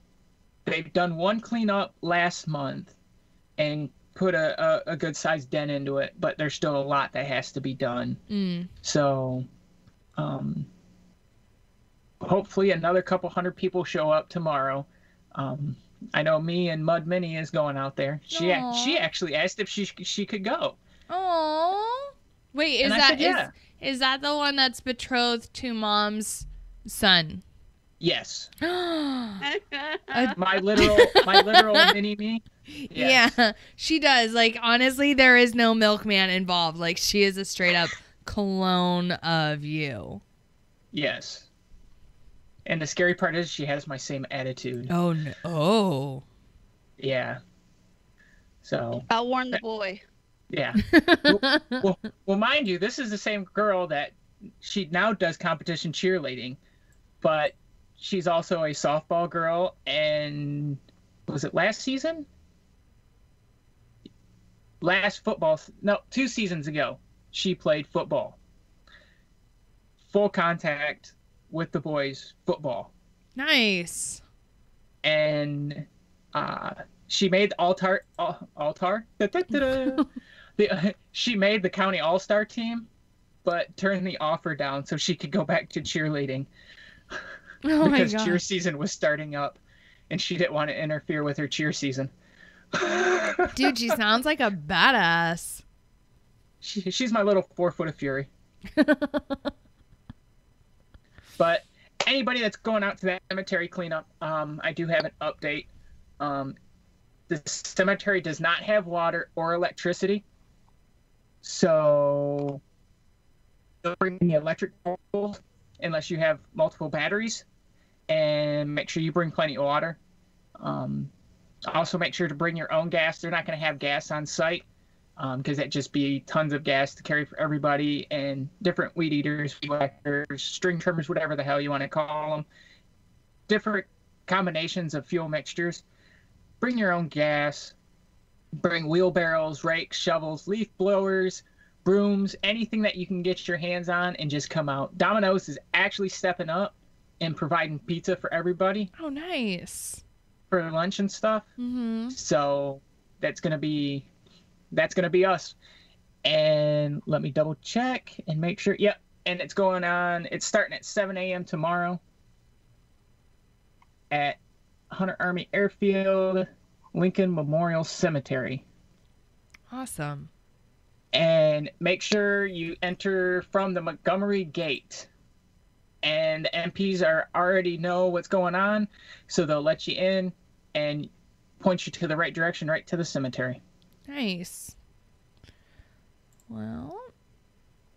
they've done one cleanup last month and put a good sized dent into it, but there's still a lot that has to be done. So hopefully another couple hundred people show up tomorrow. I know me and Mud Minnie is going out there. She actually asked if she could go. Oh, wait, is that the one that's betrothed to Mom's son? Yes. My my literal mini me. Yes. Yeah, she does. Like, honestly, there is no milkman involved. Like, she is a straight up clone of you. Yes. And the scary part is she has my same attitude. Oh no. Oh. Yeah. So I'll warn the boy. yeah. well, mind you, this is the same girl that she now does competition cheerleading, but she's also a softball girl, and was it last season? No, 2 seasons ago, she played football. Full contact with the boys football. Nice. And she made the altar. She made the county all-star team, but turned the offer down so she could go back to cheerleading. Oh my Because God. cheer season was starting up, and she didn't want to interfere with her cheer season. Dude, she sounds like a badass. She's my little 4 foot of fury. But anybody that's going out to that cemetery cleanup, I do have an update. The cemetery does not have water or electricity, So don't bring any electric poles unless you have multiple batteries, and make sure you bring plenty of water. Also make sure to bring your own gas. They're not going to have gas on site because that'd just be tons of gas to carry for everybody, and different weed eaters, weed whackers, string trimmers, whatever the hell you want to call them. Different combinations of fuel mixtures. Bring your own gas. Bring wheelbarrows, rakes, shovels, leaf blowers, brooms, anything that you can get your hands on, and just come out. Domino's is actually stepping up and providing pizza for everybody. Oh, nice. For lunch and stuff. Mm-hmm. So that's gonna be us. And let me double check and make sure. Yep. And it's going on. It's starting at 7 a.m. tomorrow at Hunter Army Airfield, Lincoln Memorial Cemetery. Awesome. And make sure you enter from the Montgomery Gate. And the MPs already know what's going on, so they'll let you in and point you to the right direction, right to the cemetery. Nice. Well.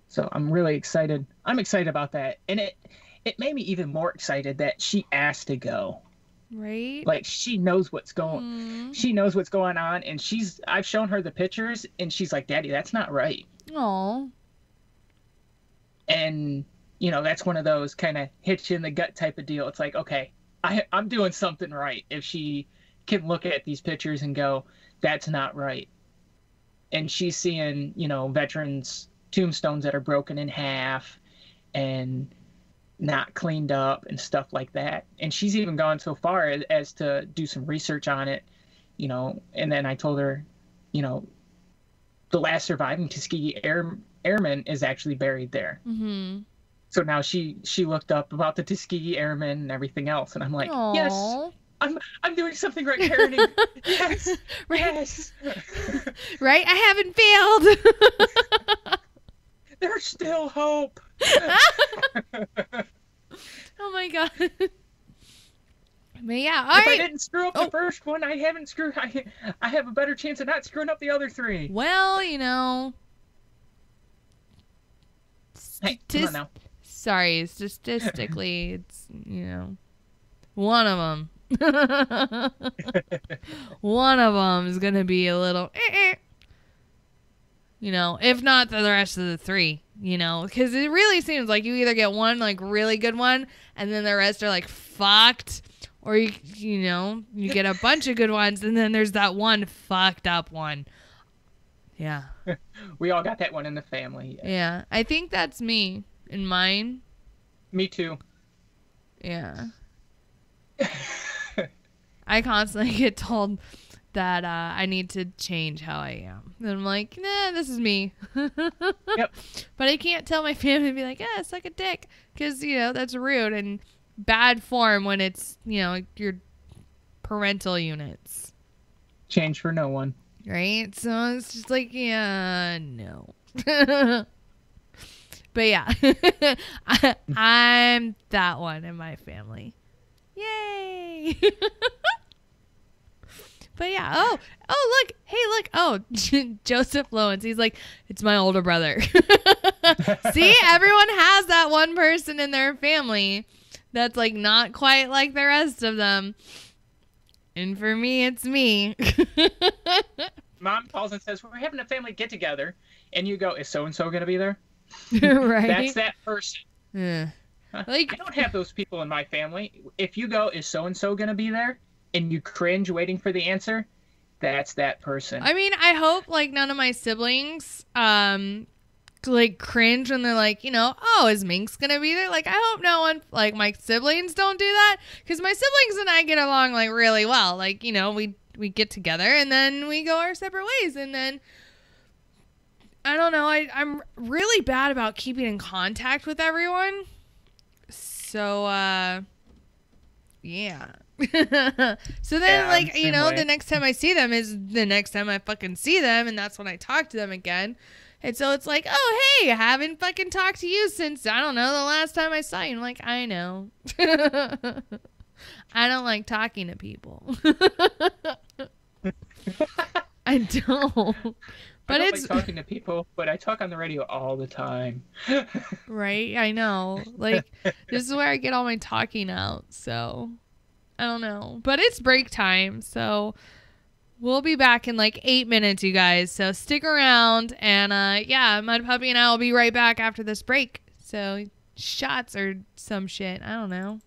So I'm really excited. I'm excited about that. And it made me even more excited that she asked to go. Right. Like, she knows what's going on, and I've shown her the pictures, and she's like, Daddy, that's not right. Aw. And that's one of those kind of hit you in the gut type of deal. It's like, okay, I'm doing something right if she can look at these pictures and go, that's not right. And she's seeing, veterans' tombstones that are broken in half and not cleaned up and stuff like that. And she's even gone so far as to do some research on it, and then I told her, the last surviving Tuskegee Airman is actually buried there. Mm-hmm. So now she looked up about the Tuskegee Airmen and everything else, and I'm like, Aww. yes, I'm doing something right, parenting. Yes, right. Yes. Right, I haven't failed. There's still hope. Oh my god. But yeah, if I didn't screw up the first one, I have a better chance of not screwing up the other three. Well, Hey, come on now. Sorry, statistically, it's, one of them. One of them is going to be a little, if not the rest of the three, because it really seems like you either get one, like, really good one, and then the rest are, like, fucked, or, you get a bunch of good ones, and then there's that one fucked up one. Yeah. We all got that one in the family. Yeah. I think that's me and mine. Me too. Yeah. I constantly get told that I need to change how I am. And I'm like, nah, this is me. Yep. But I can't tell my family to be like, yeah, suck a dick. Because, that's rude and bad form when it's, your parental units. Change for no one. Right? So it's just like, yeah, no. But yeah, I'm that one in my family. Yay! But yeah, oh, look, hey, look, oh, Joseph Lowens, he's like, it's my older brother. See, everyone has that one person in their family that's like not quite like the rest of them. And for me, it's me. Mom calls and says, we're having a family get-together. And you go, is so-and-so going to be there? Right? That's that person. Yeah. Like, I don't have those people in my family. If you go, is so-and-so going to be there? And you cringe waiting for the answer, that's that person. I mean, I hope, like, none of my siblings, like, cringe when they're like, oh, is Minx going to be there? Like, I hope no one, like, my siblings don't do that. Because my siblings and I get along, like, really well. Like, we get together and then we go our separate ways. And then, I don't know, I'm really bad about keeping in contact with everyone. So, yeah. So then, like, the next time I see them is the next time I fucking see them, and that's when I talk to them again. And so it's like, oh, hey, I haven't fucking talked to you since, I don't know, the last time I saw you. I'm like, I know. I don't like talking to people. I don't. But I don't it's like talking to people, but I talk on the radio all the time. right. I know. Like this is where I get all my talking out. So I don't know. But it's break time. So we'll be back in like 8 minutes, you guys. So stick around. And yeah, Mud Puppy and I will be right back after this break. So shots or some shit. I don't know.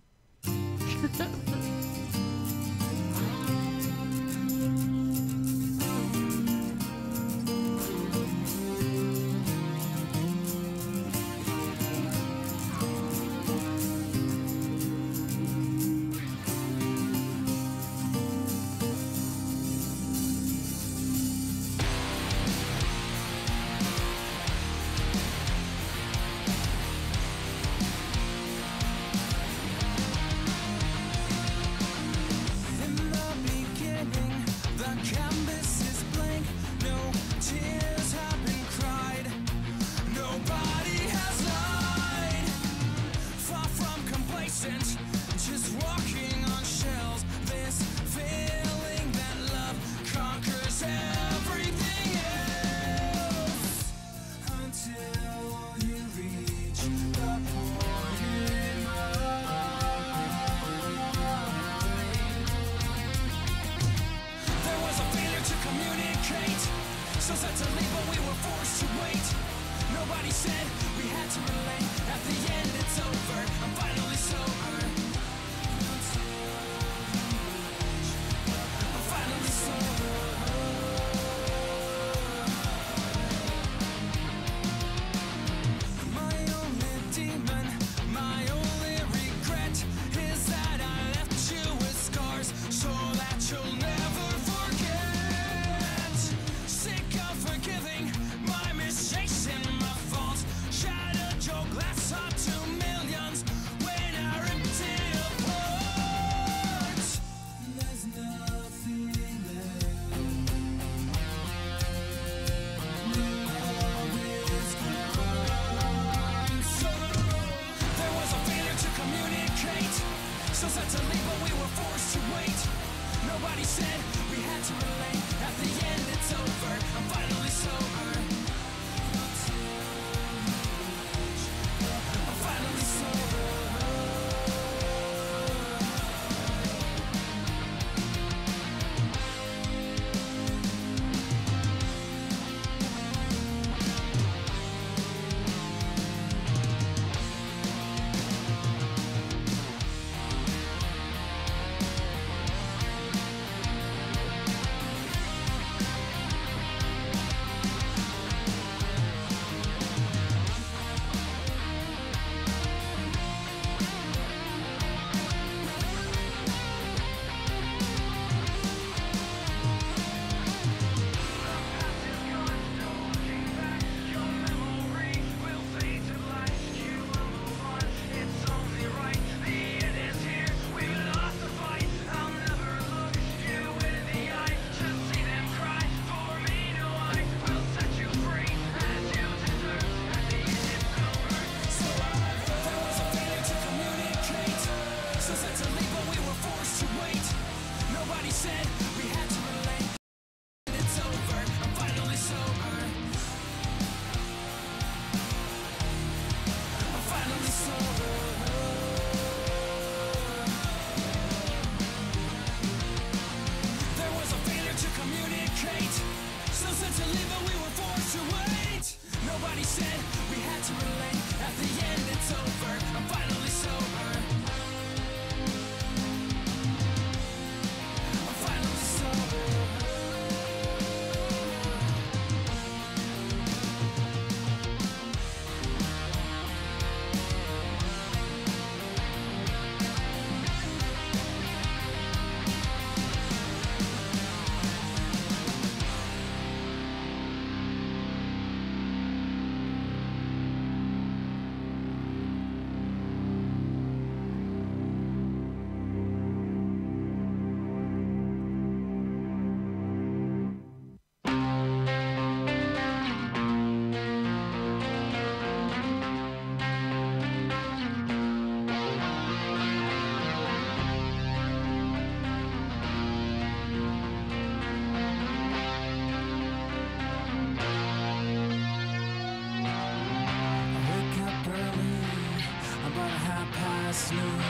past noon.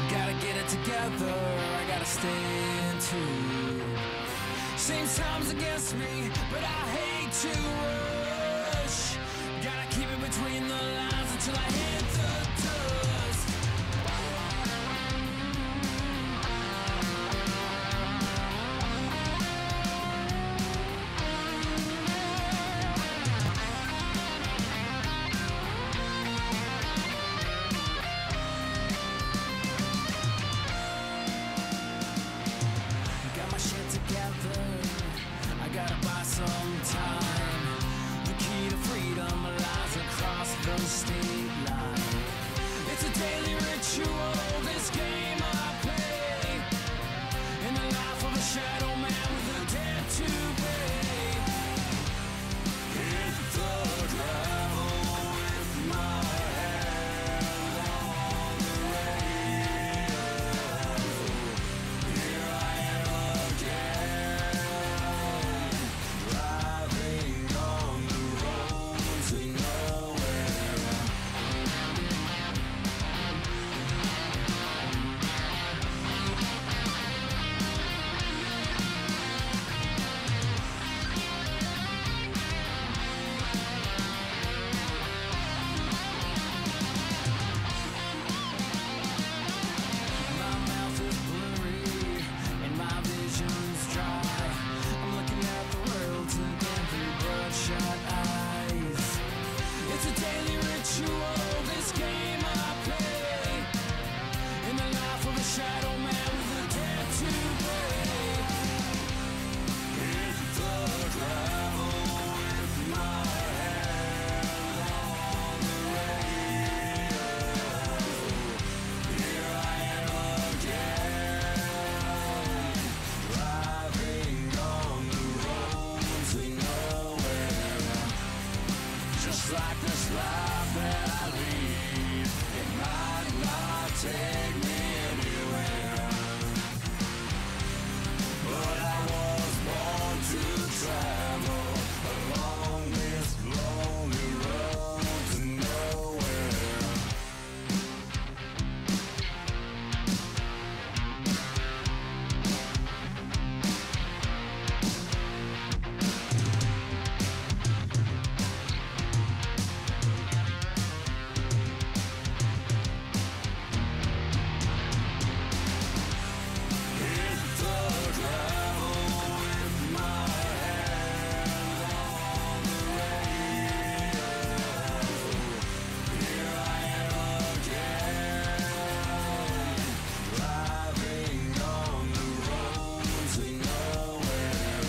Gotta get it together, I gotta stay in tune. Seems time's against me, but I hate to rush. Gotta keep it between the lines until I hit the dust. Got my shit together, I gotta buy some time. The key to freedom lies across the state line. It's a daily ritual, this game I play. In the life of a shadow man with a debt to pay. Hit the gravel with my hand on the radio. Here I am again, driving on the road to nowhere. My mouth is blurry and my vision's dry. I'm looking at the world again through bloodshot eyes. It's a daily ritual, this game I play. In the life of a shadow man with a debt to pay. Hit the gravel with my hand on the radio. Here I am again, driving on the road to nowhere. Just like this life that I lead, it might not take me anywhere. But I was born to travel along this lonely road to nowhere. Hit the gravel with my hand on the radio. Here I am again, driving on the road to nowhere.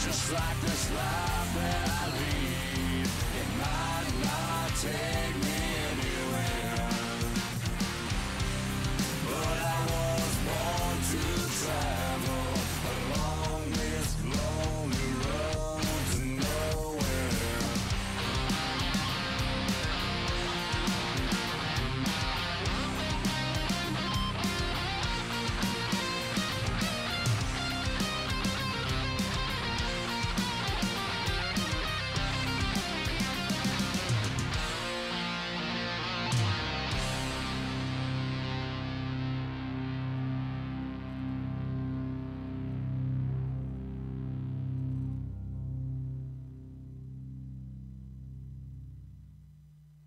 Just like this life that I lead, it might not take me anywhere. But I was born to travel along this lonely road to nowhere.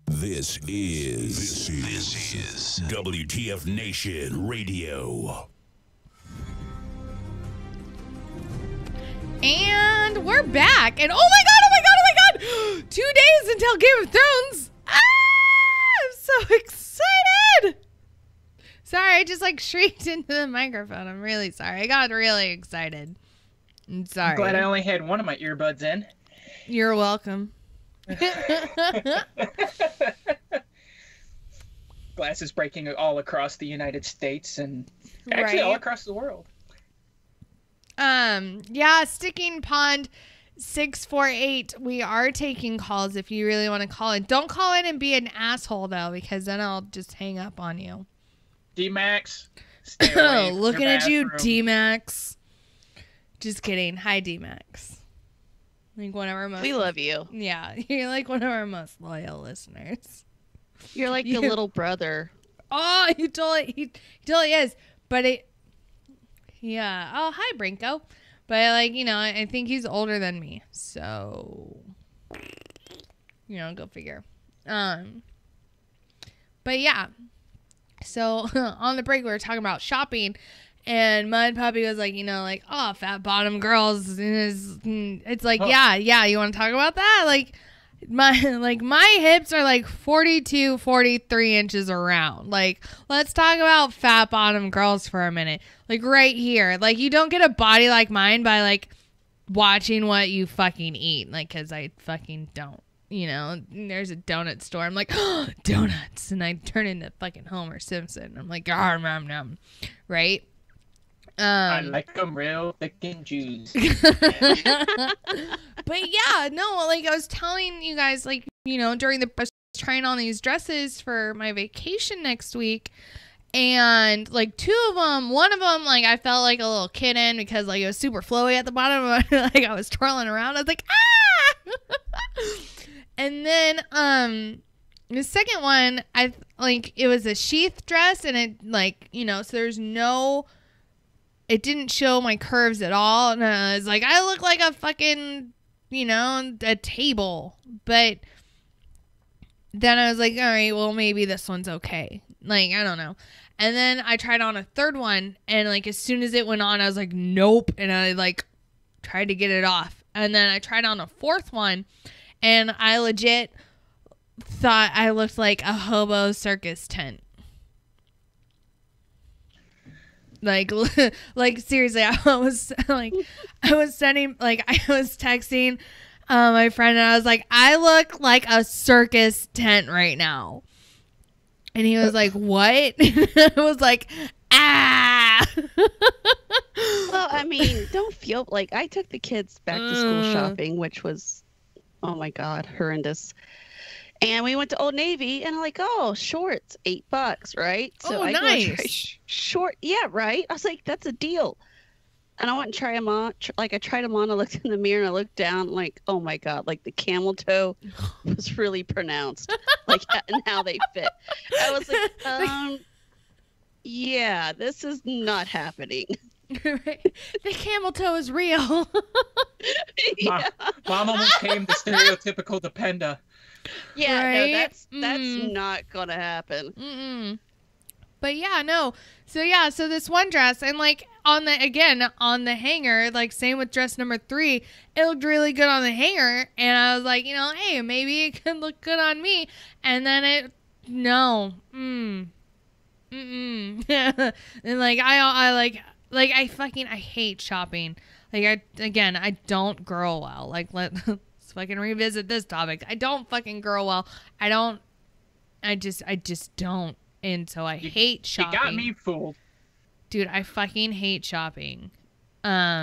This is WTF Nation Radio. And we're back. And oh my god, oh my god, oh my god. 2 days until Game of Thrones. Ah, I'm so excited. Sorry, I just like shrieked into the microphone. I'm really sorry. I got really excited. I'm sorry. Glad I only had one of my earbuds in. You're welcome. Glass is breaking all across the United States and actually all Right. across the world. Yeah, Sticking Pond 648. We are taking calls if you really want to call in. Don't call in and be an asshole though, because then I'll just hang up on you. D-Max, stay away from Looking the at you, bathroom. D-Max. Just kidding. Hi, D-Max. Like one of our most. We love you. Yeah, you're like one of our most loyal listeners. You're like the You- little brother Oh, he totally is. But yeah. Oh, hi, Brinko. But like, I think he's older than me. So, go figure. But yeah. So on the break, we were talking about shopping. And Mud Puppy was like, oh, fat bottom girls. It's like, yeah, you want to talk about that? Like my hips are like 42, 43 inches around. Like, let's talk about fat bottom girls for a minute. Like right here. Like, you don't get a body like mine by like watching what you fucking eat. Like, cause I fucking don't. There's a donut store. I'm like, oh, donuts. And I turn into fucking Homer Simpson. I'm like, nom nom. Right? I like them real thick and juicy. But yeah, no, like I was telling you guys, like, during I was trying on these dresses for my vacation next week. And like one of them, like I felt like a little kid in because like it was super flowy at the bottom. Like I was twirling around. I was like, ah! And then, the second one, it was a sheath dress and it like, so there's it didn't show my curves at all. And I was like, I look like a fucking, a table. But then I was like, all right, well, maybe this one's okay. Like, I don't know. And then I tried on a third one. And like, as soon as it went on, I was like, nope. And I like tried to get it off. And then I tried on a fourth one. And I legit thought I looked like a hobo circus tent. Like seriously, I was texting my friend and I was like, I look like a circus tent right now. And he was like, what? I was like, ah. Well, I mean, don't feel like I took the kids back to school shopping, which was, oh my God, horrendous. And we went to Old Navy, and I'm like, oh, shorts, $8, right? So I nice. Go try short, yeah, right. I was like, that's a deal. And I went and try them on. I tried them on. I looked in the mirror and I looked down, like, oh my God, like the camel toe was really pronounced, like and how they fit. I was like, yeah, this is not happening. Right. The camel toe is real. Yeah. Mom almost came the stereotypical dependa. Yeah, right? No, that's not gonna happen. Mm-mm. But yeah, no. So this one dress, and like on the hanger, like same with dress number 3, it looked really good on the hanger, and I was like, hey, maybe it could look good on me, and then and like I hate shopping. Like I don't girl well. Like let's fucking revisit this topic. I don't fucking girl well. I just don't. And so I hate shopping. You got me fooled. Dude, I fucking hate shopping. Yeah,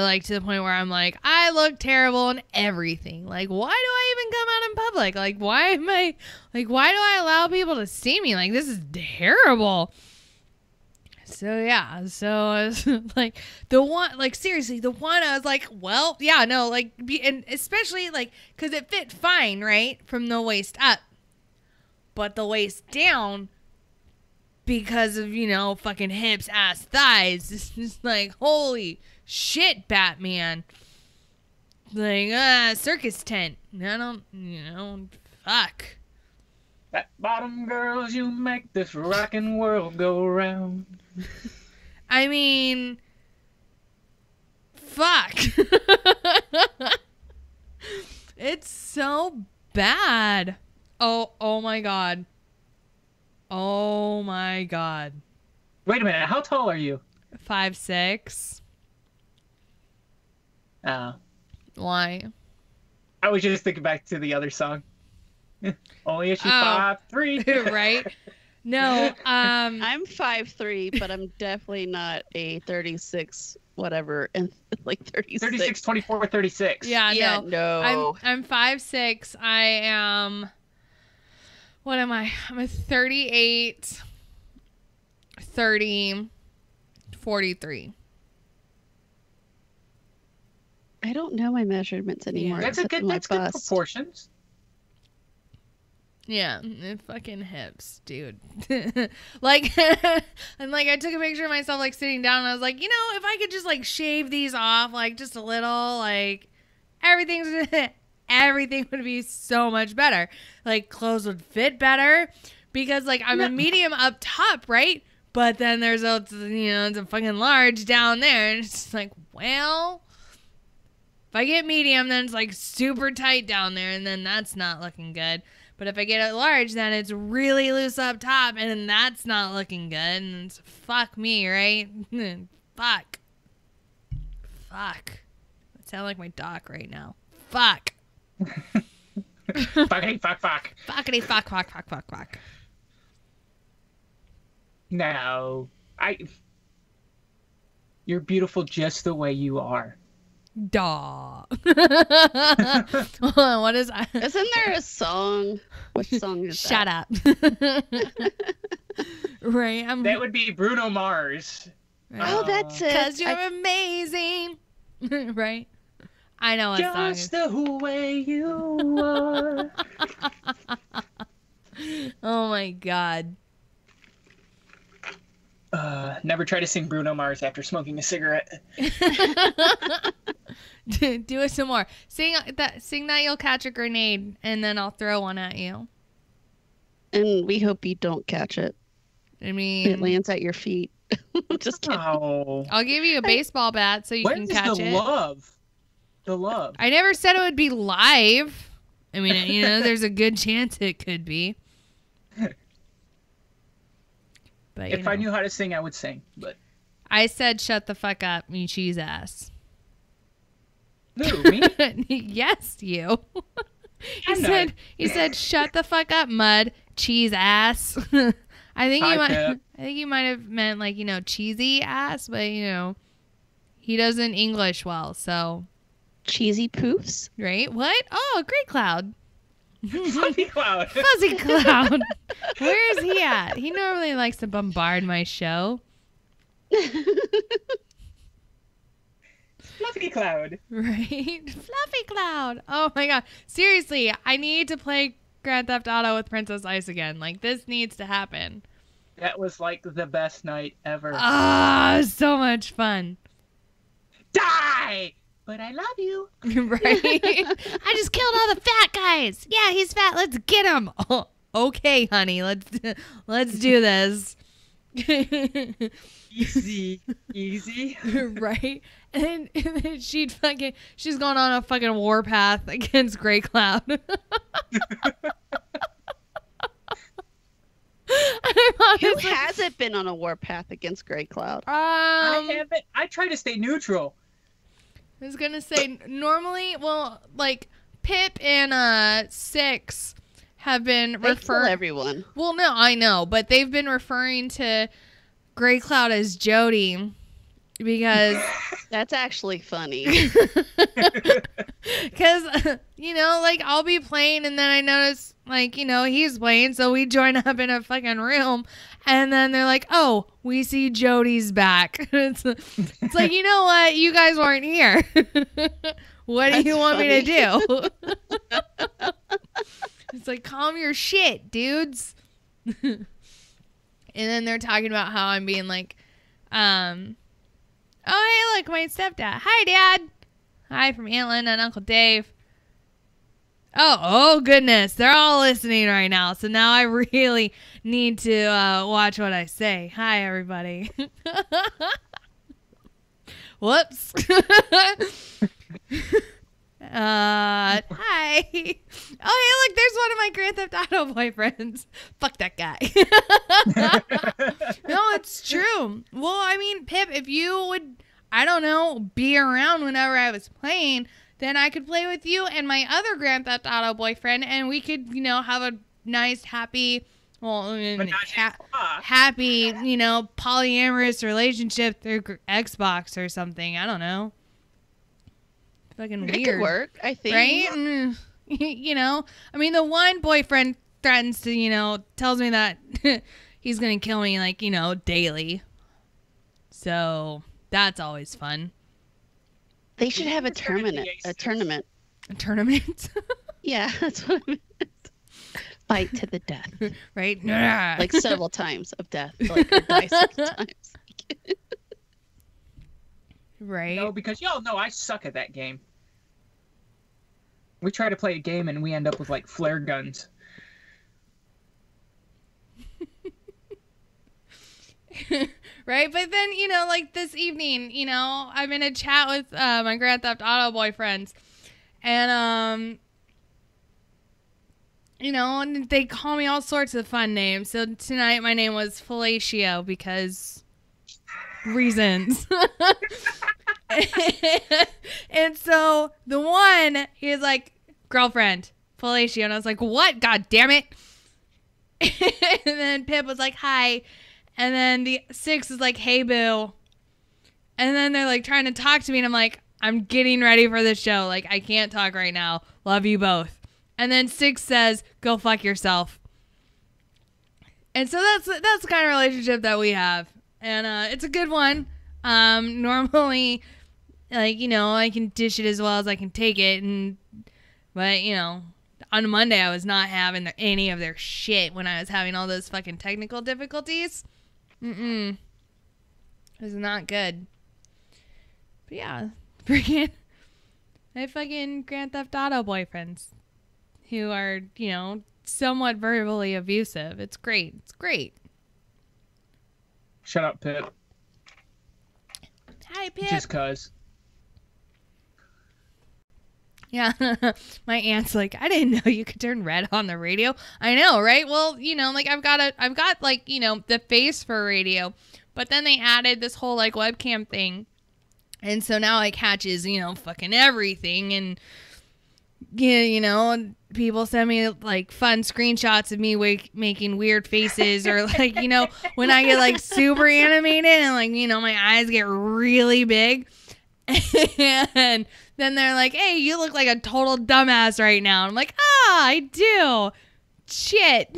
like to the point where I'm like, I look terrible in everything. Like, why do I even come out in public? Like, why do I allow people to see me? Like, this is terrible. So yeah, like the one, like seriously, the one I was like, well, yeah, no, like, and especially like, cause it fit fine, right, from the waist up, but the waist down, because of fucking hips, ass, thighs, it's just like, holy shit, Batman, like circus tent. I don't, fuck. Fat bottom girls, you make this rockin' world go round. I mean, fuck. It's so bad. Oh my God. Oh my God. Wait a minute, how tall are you? 5'6". Why? I was just thinking back to the other song. Only issue 5'3". Right? No, I'm 5'3", but I'm definitely not a 36 whatever, and like 36. 36, 24, 36. Yeah, no. I'm 5'6". I am. What am I? I'm a 38, 30, 43. I don't know my measurements anymore. That's good proportions. Yeah, fucking hips, dude. Like, and like I took a picture of myself like sitting down, and I was like, you know, if I could just like shave these off, like just a little, like everything would be so much better. Like clothes would fit better because like I'm a medium up top, right? But then there's a it's a fucking large down there, and it's just like, well, if I get medium, then it's like super tight down there, and then that's not looking good. But if I get it large, then it's really loose up top, and that's not looking good. And it's fuck me, right? Fuck. I sound like my doc right now. Fuck. Fuckity fuck fuck. Fuckity fuck. No. You're beautiful just the way you are. Duh. Hold on, what is I? Isn't there a song? What song is Shut that? up. Right. That would be Bruno Mars. Oh, that's it. Because you're amazing. Right? I know what song it is. Just the way you are. Oh my god. Never try to sing Bruno Mars after smoking a cigarette. Do it some more. Sing that you'll catch a grenade, and then I'll throw one at you. And we hope you don't catch it. I mean, It lands at your feet. Just kidding. Oh. I'll give you a baseball bat so you Where can is catch the it. love? The love. I never said it would be live. I mean, there's a good chance it could be. But If I knew how to sing, I would sing. But I said, "Shut the fuck up, you cheese ass." who? Me? Yes, you. I'm not. He said, "Shut the fuck up, mud cheese ass." I think you might have meant like cheesy ass, but he doesn't English well, so Cheesy poofs? right? What? Oh, Great Cloud. Fuzzy Cloud. Fuzzy Cloud. Where is he at? He normally likes to bombard my show. Fluffy Cloud. Right? Fluffy Cloud. Oh my god. Seriously, I need to play Grand Theft Auto with Princess Ice again. Like, this needs to happen. That was like the best night ever. Ah, so much fun. Die! But I love you. Right? I just killed all the fat guys. Yeah, he's fat. Let's get him. Oh, okay, honey. Let's do this. Easy. Easy. Right? And then she's going on a fucking warpath against Grey Cloud. Who hasn't been on a warpath against Grey Cloud? I haven't. I try to stay neutral. I was gonna say normally, well, like Pip and 6 have been referring everyone. Well, no, I know, but they've been referring to Grey Cloud as Jody because That's actually funny. because like I'll be playing and then I notice like he's playing, so we join up in a fucking room, and then they're like, "Oh, we see Jody's back." It's like, you know what? You guys weren't here. What do you want me to do? It's like, calm your shit, dudes. And then they're talking about how I'm being like, oh, hey, look, my stepdad. Hi, Dad. Hi from Aunt Linda and Uncle Dave. Oh, goodness. They're all listening right now. So now I really need to watch what I say. Hi, everybody. Whoops. Hi. Oh, hey, look, there's one of my Grand Theft Auto boyfriends. Fuck that guy. No, it's true. Well, I mean, Pip, if you would, I don't know, be around whenever I was playing, then I could play with you and my other Grand Theft Auto boyfriend, and we could, have a nice, happy, happy, polyamorous relationship through Xbox or something. I don't know. Fucking weird. It could work, I think. Right? I mean, the one boyfriend threatens to, tells me that he's going to kill me, like, daily. So that's always fun. They should have a tournament. A tournament. A tournament? Yeah, that's what I meant. Fight to the death. Right? Like several times of death. Like or die 6 times. Right? No, because y'all know I suck at that game. We try to play a game and we end up with like flare guns. Right? But then, like this evening, I'm in a chat with my Grand Theft Auto boyfriends. And, and they call me all sorts of fun names. So tonight my name was Fellatio because reasons. And so the one, he was like, girlfriend, Fellatio. And I was like, what? God damn it. And then Pip was like, hi. And then the 6 is like, hey, boo. And then they're like trying to talk to me. And I'm like, I'm getting ready for the show. Like, I can't talk right now. Love you both. And then 6 says, go fuck yourself. And so that's the kind of relationship that we have. And it's a good one. Normally, like, I can dish it as well as I can take it. But, on Monday, I was not having any of their shit when I was having all those fucking technical difficulties. It was not good. But yeah, my fucking Grand Theft Auto boyfriends who are, somewhat verbally abusive. It's great. It's great. Shut up, Pip. Hi, Pip. Just cuz. Yeah. My aunt's like, I didn't know you could turn red on the radio. I know, right? Well, like I've got like, the face for radio, but then they added this whole like webcam thing. And so now it catches, fucking everything. And, people send me like fun screenshots of me making weird faces or like, when I get like super animated and like, my eyes get really big. And then they're like, hey, you look like a total dumbass right now. I'm like, I do. Shit.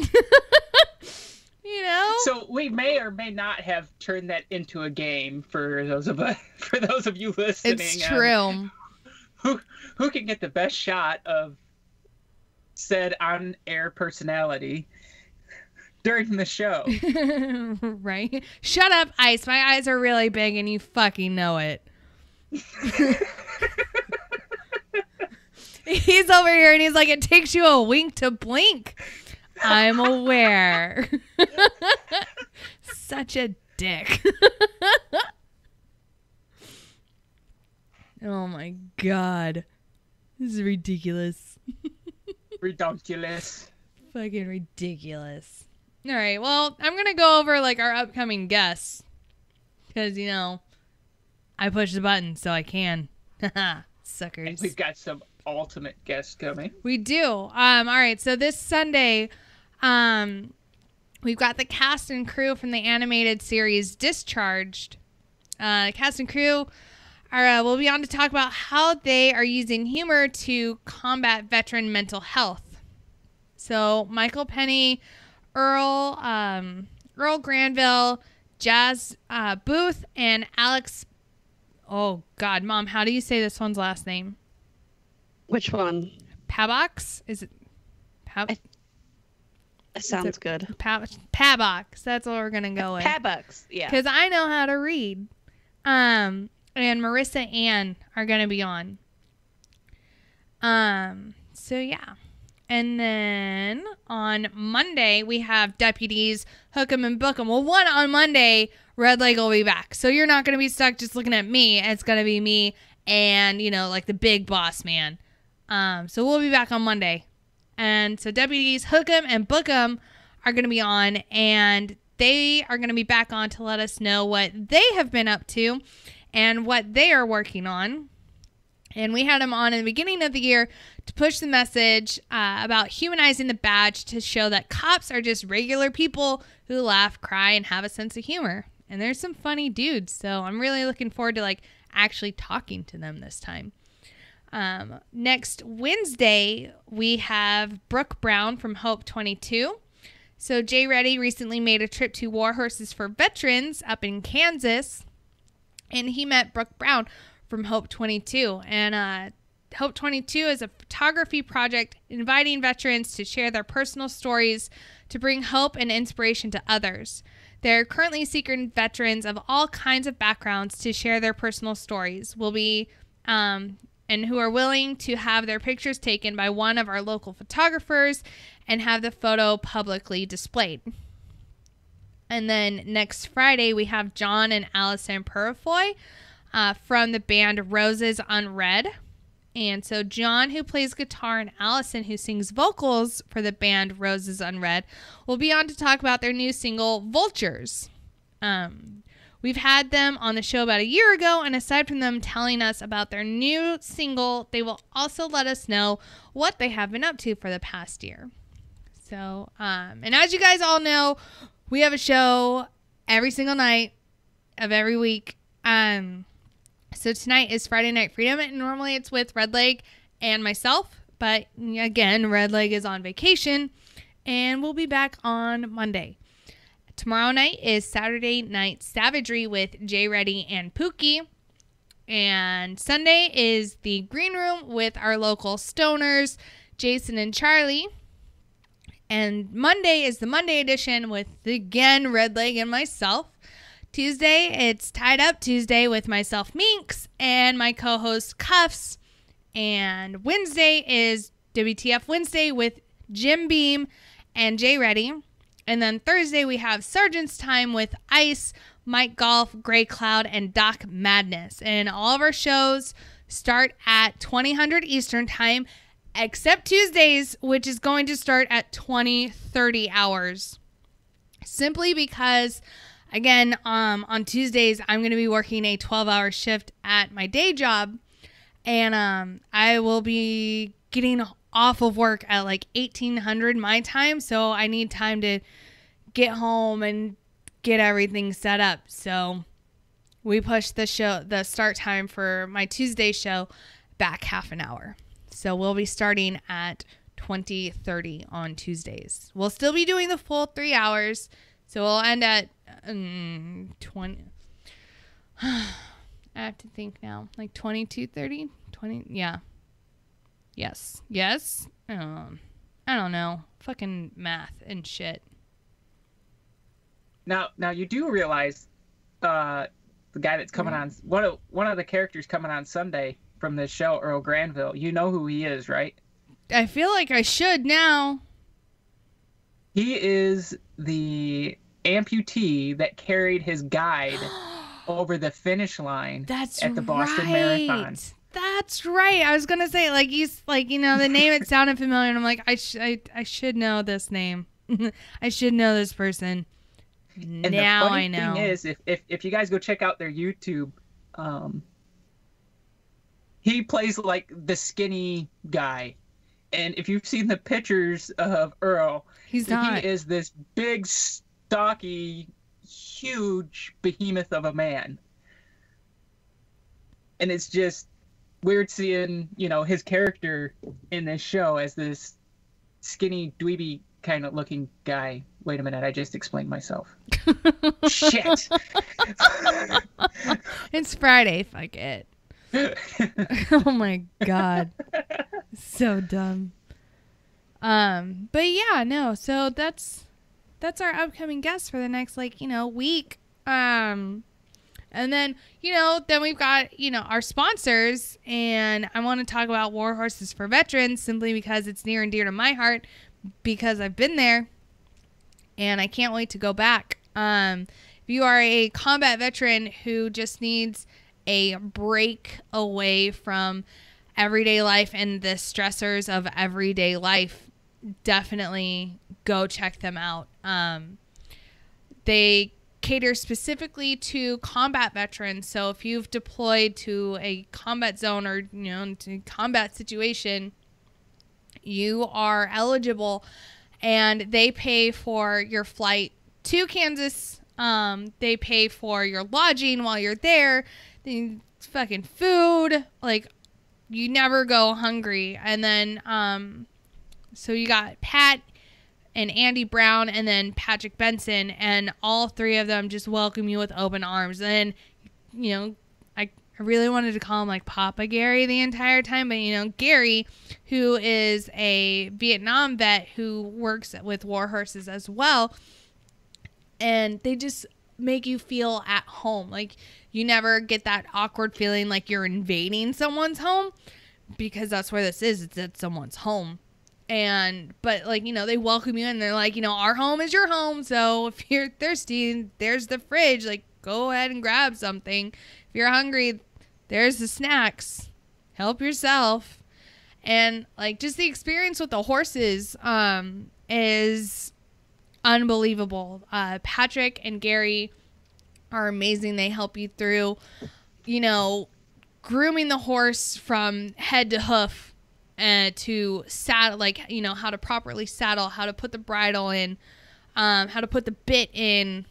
So we may or may not have turned that into a game for those of you listening. It's true. Who can get the best shot of said on-air personality during the show? Right? Shut up, Ice. My eyes are really big and you fucking know it. He's over here and he's like, it takes you a wink to blink. I'm aware. Such a dick. Oh my god. This is ridiculous. Redonkulous. Fucking ridiculous. All right, well, I'm going to go over like our upcoming guests. Because, I pushed the button so I can. Suckers. And we've got some ultimate guests coming. We do. All right, so this Sunday, we've got the cast and crew from the animated series Discharged. Cast and crew will be on to talk about how they are using humor to combat veteran mental health. So Michael Penny, Earl Granville, Jazz Booth, and Alex. Oh God, Mom, how do you say this one's last name? Which one? Pabox? Is it? It sounds good. Pabox. That's what we're gonna go with. Pabox. Yeah. Because I know how to read. And Marissa Ann are gonna be on. So yeah. And then on Monday, we have deputies Hook 'em and Book 'em. Well, one on Monday, Red Leg will be back. So you're not going to be stuck just looking at me. It's going to be me and, like the big boss man. So we'll be back on Monday. And so deputies Hook 'em and Book 'em are going to be on. And they are going to be back on to let us know what they have been up to and what they are working on. And we had them on in the beginning of the year to push the message about humanizing the badge to show that cops are just regular people who laugh, cry, and have a sense of humor. And there's some funny dudes, so I'm really looking forward to actually talking to them this time. Next Wednesday, we have Brooke Brown from Hope 22. So Jay Reddy recently made a trip to War Horses for Veterans up in Kansas, and he met Brooke Brown from Hope 22. And Hope 22 is a photography project inviting veterans to share their personal stories to bring hope and inspiration to others. They're currently seeking veterans of all kinds of backgrounds to share their personal stories. And who are willing to have their pictures taken by one of our local photographers and have the photo publicly displayed. And then next Friday, we have John and Allison Purifoy from the band Roses Unread. And so John, who plays guitar, and Allison, who sings vocals for the band Roses Unread, will be on to talk about their new single, Vultures. We've had them on the show about a year ago, and aside from them telling us about their new single, they will also let us know what they have been up to for the past year. So, and as you guys all know, we have a show every single night of every week. So tonight is Friday Night Freedom, and normally it's with Redleg and myself, but again, Redleg is on vacation, and we'll be back on Monday. Tomorrow night is Saturday Night Savagery with Jay Reddy and Pookie. And Sunday is the Green Room with our local stoners, Jason and Charlie. And Monday is the Monday edition with, again, Redleg and myself. Tuesday, it's Tied Up Tuesday with myself, Minx, and my co-host, Cuffs. And Wednesday is WTF Wednesday with Jim Beam and Jay Reddy. And then Thursday, we have Sergeant's Time with Ice, Mike Golf, Gray Cloud, and Doc Madness. And all of our shows start at 2000 Eastern Time, except Tuesdays, which is going to start at 20:30 hours. Simply because, again, on Tuesdays, I'm going to be working a 12-hour shift at my day job. And I will be getting off of work at like 1800 my time, so I need time to get home and get everything set up. So we pushed the start time for my Tuesday show back half an hour. So we'll be starting at 20:30 on Tuesdays. We'll still be doing the full 3 hours, so we'll end at 20. I have to think now, like 22:30, 20. Yeah. Yes. I don't know. Fucking math and shit. Now you do realize the guy that's coming on, one of the characters coming on Sunday from this show, Earl Granville. You know who he is, right? I feel like I should now. He is the amputee that carried his guide over the finish line at the Boston Marathon. That's right. I was gonna say, like, he's like, you know, the name, it sounded familiar, and I'm like, I should know this name. I should know this person. And now the funny I know. thing is, if you guys go check out their YouTube, he plays like the skinny guy, and if you've seen the pictures of Earl, he is this big, stocky, huge behemoth of a man, and it's just weird seeing, you know, his character in this show as this skinny, dweeby kind of looking guy. Wait a minute, I just explained myself. Shit. It's Friday, fuck it. Oh my god. So dumb. But yeah, no, so that's our upcoming guest for the next, like, you know, week. And then, you know, then we've got, you know, our sponsors, and I want to talk about War Horses for Veterans simply because it's near and dear to my heart, because I've been there and I can't wait to go back. If you are a combat veteran who just needs a break away from everyday life and the stressors of everyday life, definitely go check them out. They cater specifically to combat veterans. So if you've deployed to a combat zone or, you know, to a combat situation, you are eligible, and they pay for your flight to Kansas. They pay for your lodging while you're there. The fucking food, like, you never go hungry. And then, so you got Pat and Andy Brown and then Patrick Benson, and all three of them just welcome you with open arms. And, you know, I really wanted to call him like Papa Gary the entire time, but you know, Gary, who is a Vietnam vet who works with war horses as well, and they just make you feel at home. Like you never get that awkward feeling like you're invading someone's home, because that's where this is. It's at someone's home. But like, you know, they welcome you and they're like, you know, our home is your home. So if you're thirsty, there's the fridge, like go ahead and grab something. If you're hungry, there's the snacks, help yourself. And like just the experience with the horses, is unbelievable. Patrick and Gary are amazing. They help you through, you know, grooming the horse from head to hoof, to saddle, like, you know, how to properly saddle, how to put the bridle in, how to put the bit in.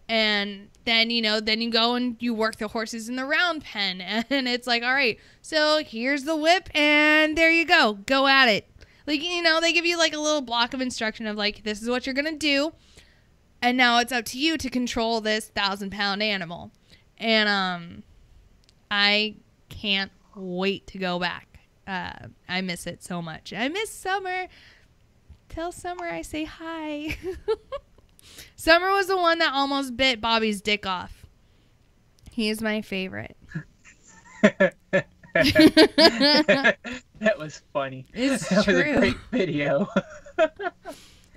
And then, you know, then you go and you work the horses in the round pen, and it's like, all right, so here's the whip and there you go at it. Like, you know, they give you like a little block of instruction of like, this is what you're going to do. And now it's up to you to control this 1,000-pound animal. And, I can't wait to go back. I miss it so much. I miss Summer. Tell Summer I say hi. Summer was the one that almost bit Bobby's dick off. He is my favorite. That was funny. It's that true. was a great video.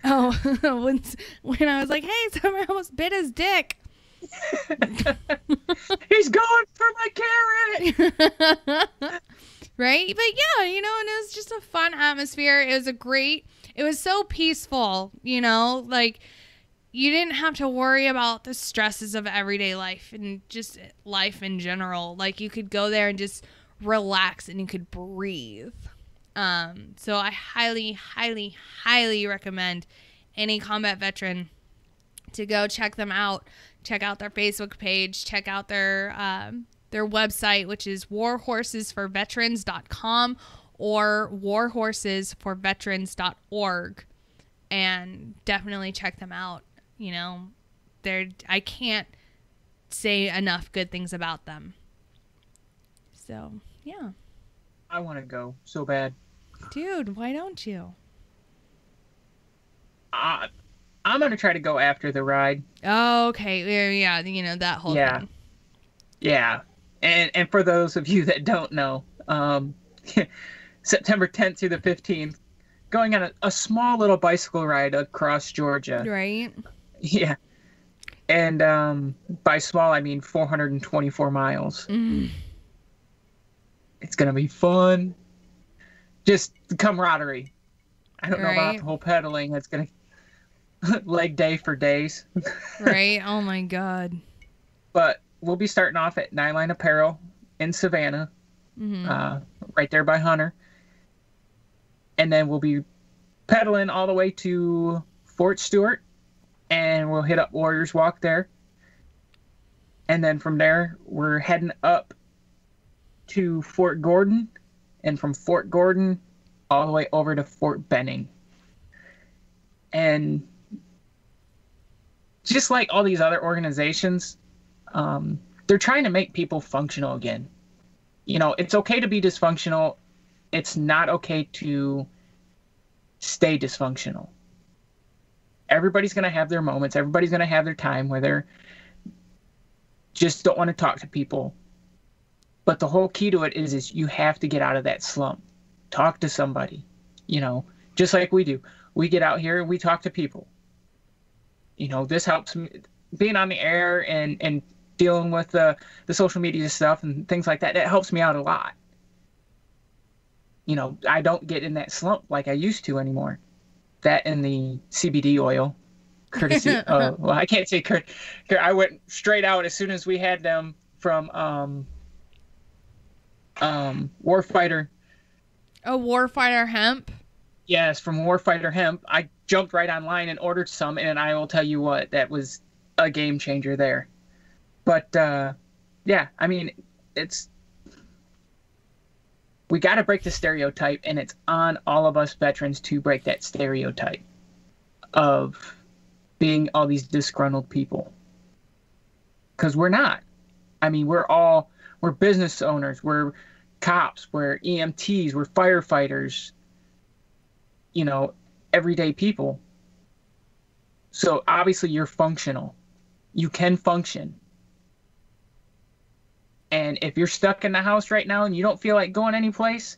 Oh, when I was like, hey, Summer almost bit his dick. He's going for my carrot. Right? But yeah, you know, and it was just a fun atmosphere. It was so peaceful, you know, like you didn't have to worry about the stresses of everyday life and just life in general. Like you could go there and just relax and you could breathe. So I highly, highly, highly recommend any combat veteran to go check them out. Check out their Facebook page. Check out their website, which is warhorsesforveterans.com or warhorsesforveterans.org, and definitely check them out. You know, I can't say enough good things about them. So, yeah. I want to go so bad. Dude, why don't you? I'm going to try to go after the ride. Oh, okay. Yeah, you know, that whole thing. Yeah. And for those of you that don't know, September 10th through the 15th, going on a small little bicycle ride across Georgia. Right? Yeah. And by small, I mean 424 miles. Mm. It's going to be fun. Just the camaraderie. I don't know about the whole pedaling. It's going to leg day for days. Right? Oh, my God. But we'll be starting off at Nine Line Apparel in Savannah, right there by Hunter. And then we'll be pedaling all the way to Fort Stewart, and we'll hit up Warriors Walk there. And then from there, we're heading up to Fort Gordon, and from Fort Gordon all the way over to Fort Benning. And just like all these other organizations, they're trying to make people functional again. You know, it's okay to be dysfunctional. It's not okay to stay dysfunctional. Everybody's going to have their moments. Everybody's going to have their time where they're just don't want to talk to people. But the whole key to it is you have to get out of that slump. Talk to somebody, you know, just like we do. We get out here and we talk to people. You know, this helps me being on the air and dealing with the social media stuff and things like that. That helps me out a lot. You know, I don't get in that slump like I used to anymore. That and the CBD oil, courtesy. Well, I can't say I went straight out as soon as we had them from Warfighter. Oh, Warfighter Hemp? Yes, from Warfighter Hemp. I jumped right online and ordered some, and I will tell you what, that was a game changer there. But, yeah, I mean, we got to break the stereotype, and it's on all of us veterans to break that stereotype of being all these disgruntled people. Because we're not. I mean, we're business owners, we're cops, we're EMTs, we're firefighters, you know, everyday people. So obviously you're functional. You can function. And if you're stuck in the house right now and you don't feel like going anyplace,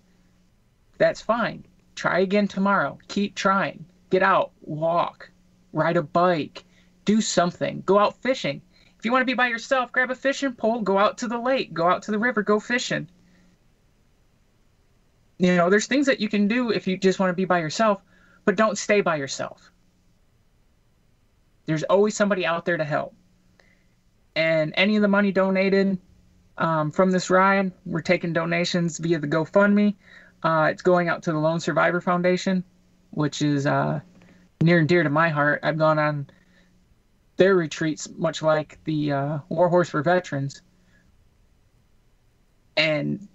that's fine. Try again tomorrow. Keep trying. Get out, walk, ride a bike, do something. Go out fishing. If you want to be by yourself, grab a fishing pole, go out to the lake, go out to the river, go fishing. You know, there's things that you can do if you just want to be by yourself, but don't stay by yourself. There's always somebody out there to help. And any of the money donated from this ride, we're taking donations via the GoFundMe. It's going out to the Lone Survivor Foundation, which is near and dear to my heart. I've gone on their retreats, much like the War Horse for Veterans. And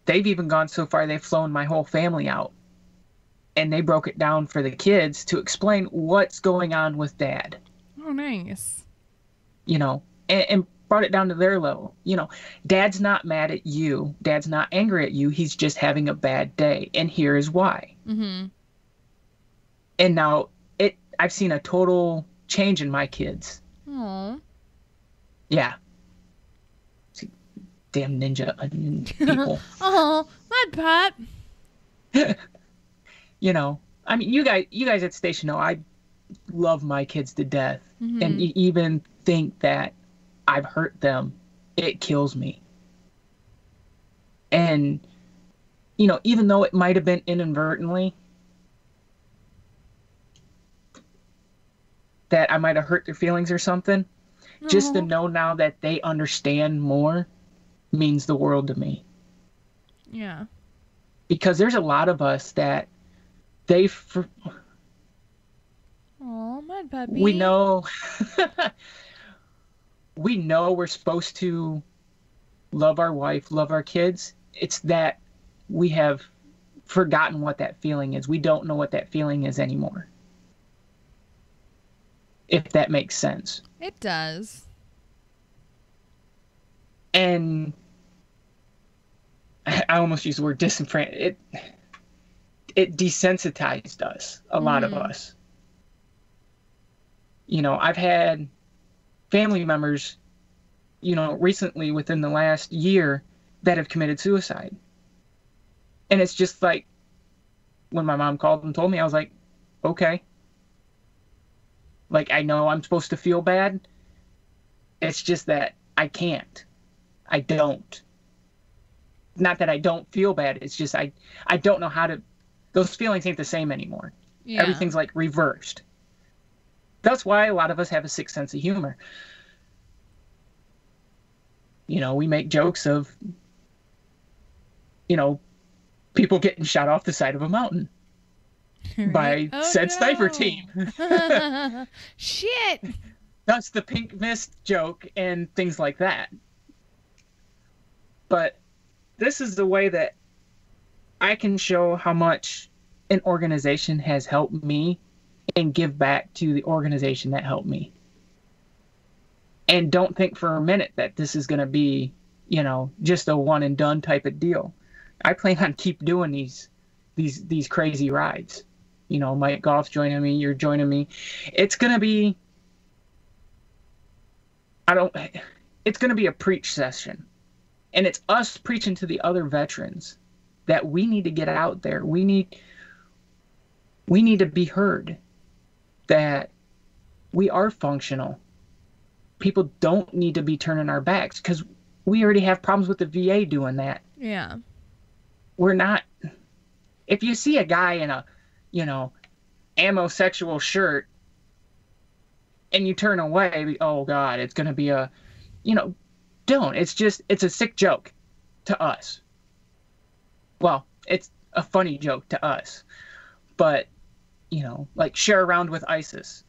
they've even gone so far they've flown my whole family out. And they broke it down for the kids to explain what's going on with Dad. Oh, nice. You know, and brought it down to their level. You know, Dad's not mad at you. Dad's not angry at you. He's just having a bad day. And here is why. Mm-hmm. And now I've seen a total change in my kids. Aww. Yeah. Damn ninja people. Oh, mud pup. You know, I mean, you guys at the station know I love my kids to death. Mm-hmm. And even think that I've hurt them, it kills me. And, you know, even though it might have been inadvertently, that I might have hurt their feelings or something, just to know now that they understand more means the world to me. Yeah. Because there's a lot of us that Oh, mud puppy. we know we're supposed to love our wife, love our kids. It's that we have forgotten what that feeling is. We don't know what that feeling is anymore. If that makes sense. It does. And I almost use the word disenfranchised. It desensitized us, a lot of us. You know, I've had family members, you know, recently within the last year that have committed suicide. And it's just like, when my mom called and told me, I was like, okay. Like, I know I'm supposed to feel bad. It's just that I can't. I don't. Not that I don't feel bad. It's just I don't know how to. Those feelings ain't the same anymore. Yeah. Everything's like reversed. That's why a lot of us have a sick sense of humor. You know, we make jokes of, you know, people getting shot off the side of a mountain. By said sniper team. Shit. That's the pink mist joke and things like that. But this is the way that I can show how much an organization has helped me and give back to the organization that helped me. And don't think for a minute that this is going to be, you know, just a one and done type of deal. I plan on keep doing these crazy rides. You know, Mike Goff's joining me, you're joining me. It's going to be, it's going to be a preach session. And it's us preaching to the other veterans that we need to get out there. We need to be heard that we are functional. People don't need to be turning our backs because we already have problems with the VA doing that. Yeah. We're not. If you see a guy in a, you know, amosexual shirt and you turn away, oh God, it's going to be a, you know, don't. It's a sick joke to us. Well, it's a funny joke to us. But, you know, like share around with ISIS.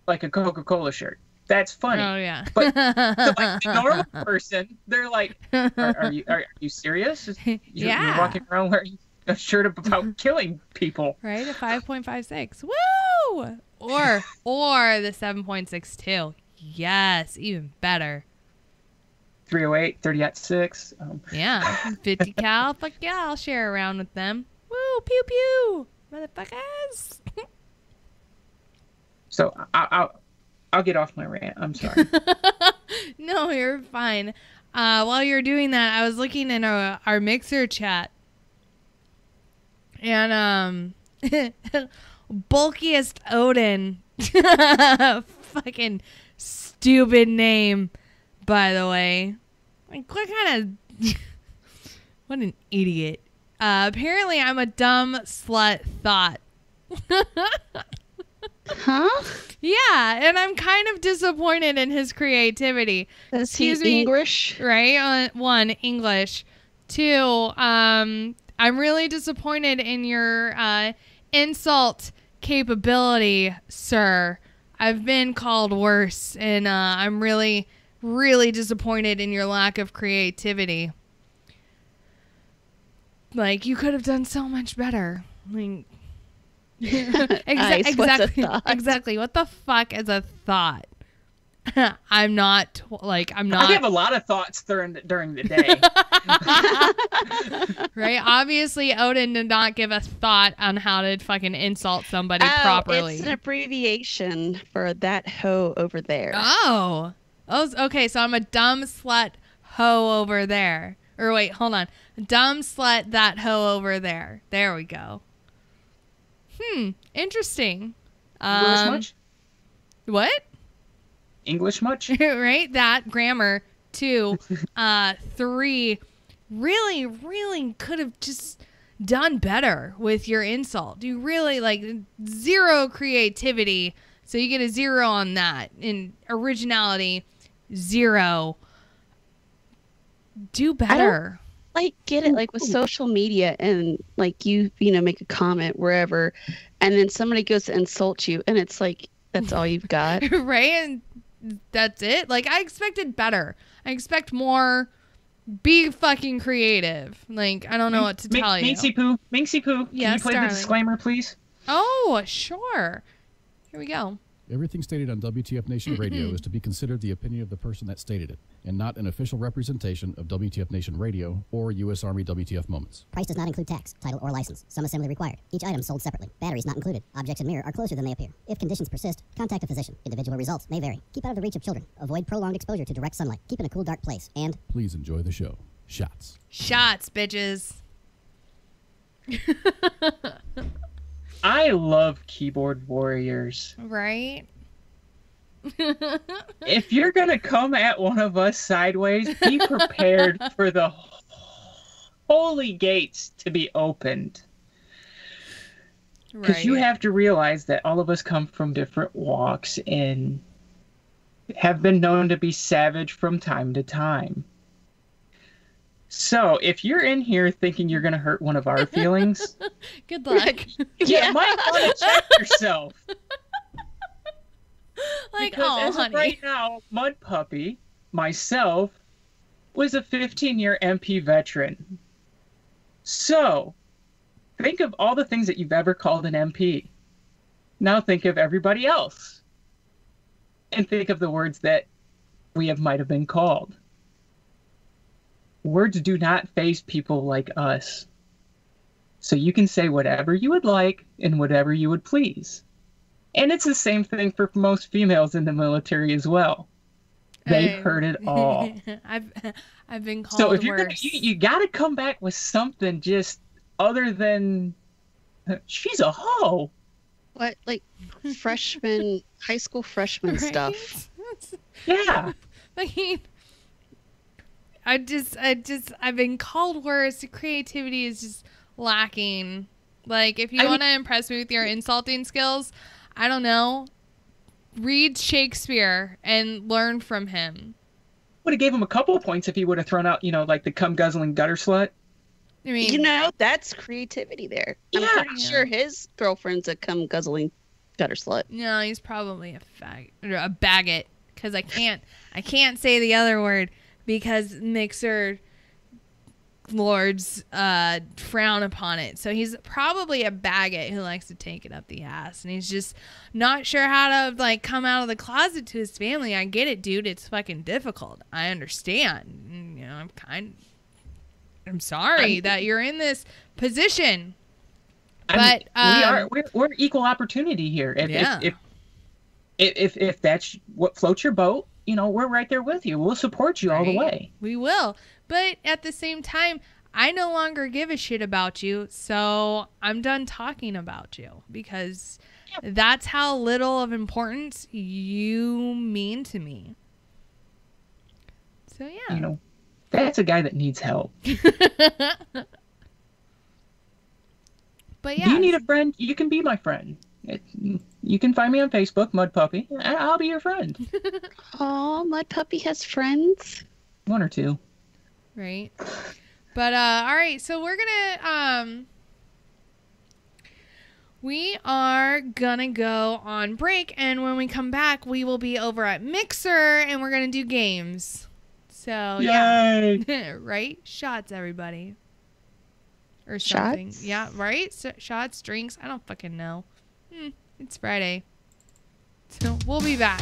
Like a Coca-Cola shirt. That's funny. Oh, yeah. But to like the normal person, they're like, are you serious? Yeah. You're walking around wearing a shirt about killing people. Right? A 5.56. Woo! Or the 7.62. yes, even better. 308, 30-6. Yeah, 50 cal. Fuck yeah, I'll share around with them. Woo, pew pew, motherfuckers. So I'll get off my rant. I'm sorry. No, you're fine. While you're doing that, I was looking in our Mixer chat, and bulkiest Odin, fucking stupid name, by the way. Like, what kind of what an idiot. Apparently, I'm a dumb slut thought. Huh? Yeah, and I'm kind of disappointed in his creativity. Is he Excuse me. English? Right? One, English. Two, I'm really disappointed in your insult capability, sir. I've been called worse, and I'm really, really disappointed in your lack of creativity. Like, you could have done so much better. Like, Nice. What's a thought? exactly. What the fuck is a thought? I'm not. I have a lot of thoughts during the day. Right? Obviously, Odin did not give a thought on how to fucking insult somebody properly. It's an abbreviation for that hoe over there. Oh, okay. So I'm a dumb slut hoe over there. Or wait, hold on. Dumb slut that hoe over there. There we go. Interesting. English much? What? English much? Right? That grammar. 2, 3. Really, really could have just done better with your insult. You really zero creativity, so you get a 0 on that. In originality, 0. Do better. Get it, with social media, and you make a comment wherever, and then somebody goes to insult you, and it's that's all you've got. Right? And that's it. I expected better. I expect more. Be fucking creative. I don't know what to tell you. Minxie Poo. Can Yes, you play darling. the disclaimer, please? Oh, sure. Here we go. Everything stated on WTF Nation Radio is to be considered the opinion of the person that stated it, and not an official representation of WTF Nation Radio or U.S. Army WTF Moments. Price does not include tax, title, or license. Some assembly required. Each item sold separately. Batteries not included. Objects in mirror are closer than they appear. If conditions persist, contact a physician. Individual results may vary. Keep out of the reach of children. Avoid prolonged exposure to direct sunlight. Keep in a cool, dark place. And Please enjoy the show. Shots. Shots, bitches. I love keyboard warriors. Right? If you're going to come at one of us sideways, be prepared for the holy gates to be opened. Because you have to realize that all of us come from different walks and have been known to be savage from time to time. So if you're in here thinking you're going to hurt one of our feelings, Good luck. you might want to check yourself. Because as of right now, Mud Puppy, myself, was a 15-year MP veteran. So, think of all the things that you've ever called an MP. Now think of everybody else. And think of the words that might have been called. Words do not faze people like us. So you can say whatever you would like and whatever you would please. And it's the same thing for most females in the military as well. They've heard it all. I've been called so if you're worse. you got to come back with something just other than she's a hoe. What, freshman, high school freshman stuff? Yeah. I've been called worse. Creativity is just lacking. If you want to impress me with your insulting skills, I don't know, read Shakespeare and learn from him. Would have gave him a couple of points if he would have thrown out, the cum guzzling gutter slut. I mean, that's creativity there. I'm pretty sure his girlfriend's a cum guzzling gutter slut. No, he's probably a fag or a baggot, because I can't say the other word because Mixer lords frown upon it. So he's probably a baggot who likes to take it up the ass, and he's just not sure how to like come out of the closet to his family. I get it, dude. It's fucking difficult. I understand. You know, I'm sorry that you're in this position. But we're equal opportunity here. Yeah. If that's what floats your boat, you know, we're right there with you. We'll support you all the way. We will. But at the same time, I no longer give a shit about you, so I'm done talking about you because that's how little of importance you mean to me. So yeah. You know, that's a guy that needs help. But yeah. Do you need a friend? You can be my friend. You can find me on Facebook, Mud Puppy, and I'll be your friend. Oh, Mud Puppy has friends? One or two. Right. But all right, so we are gonna go on break, and when we come back we will be over at Mixer and we're gonna do games. So Yay! yeah. Right? Shots, everybody. Or something. Shots? Yeah, right? Shots, drinks, I don't fucking know. It's Friday. So we'll be back.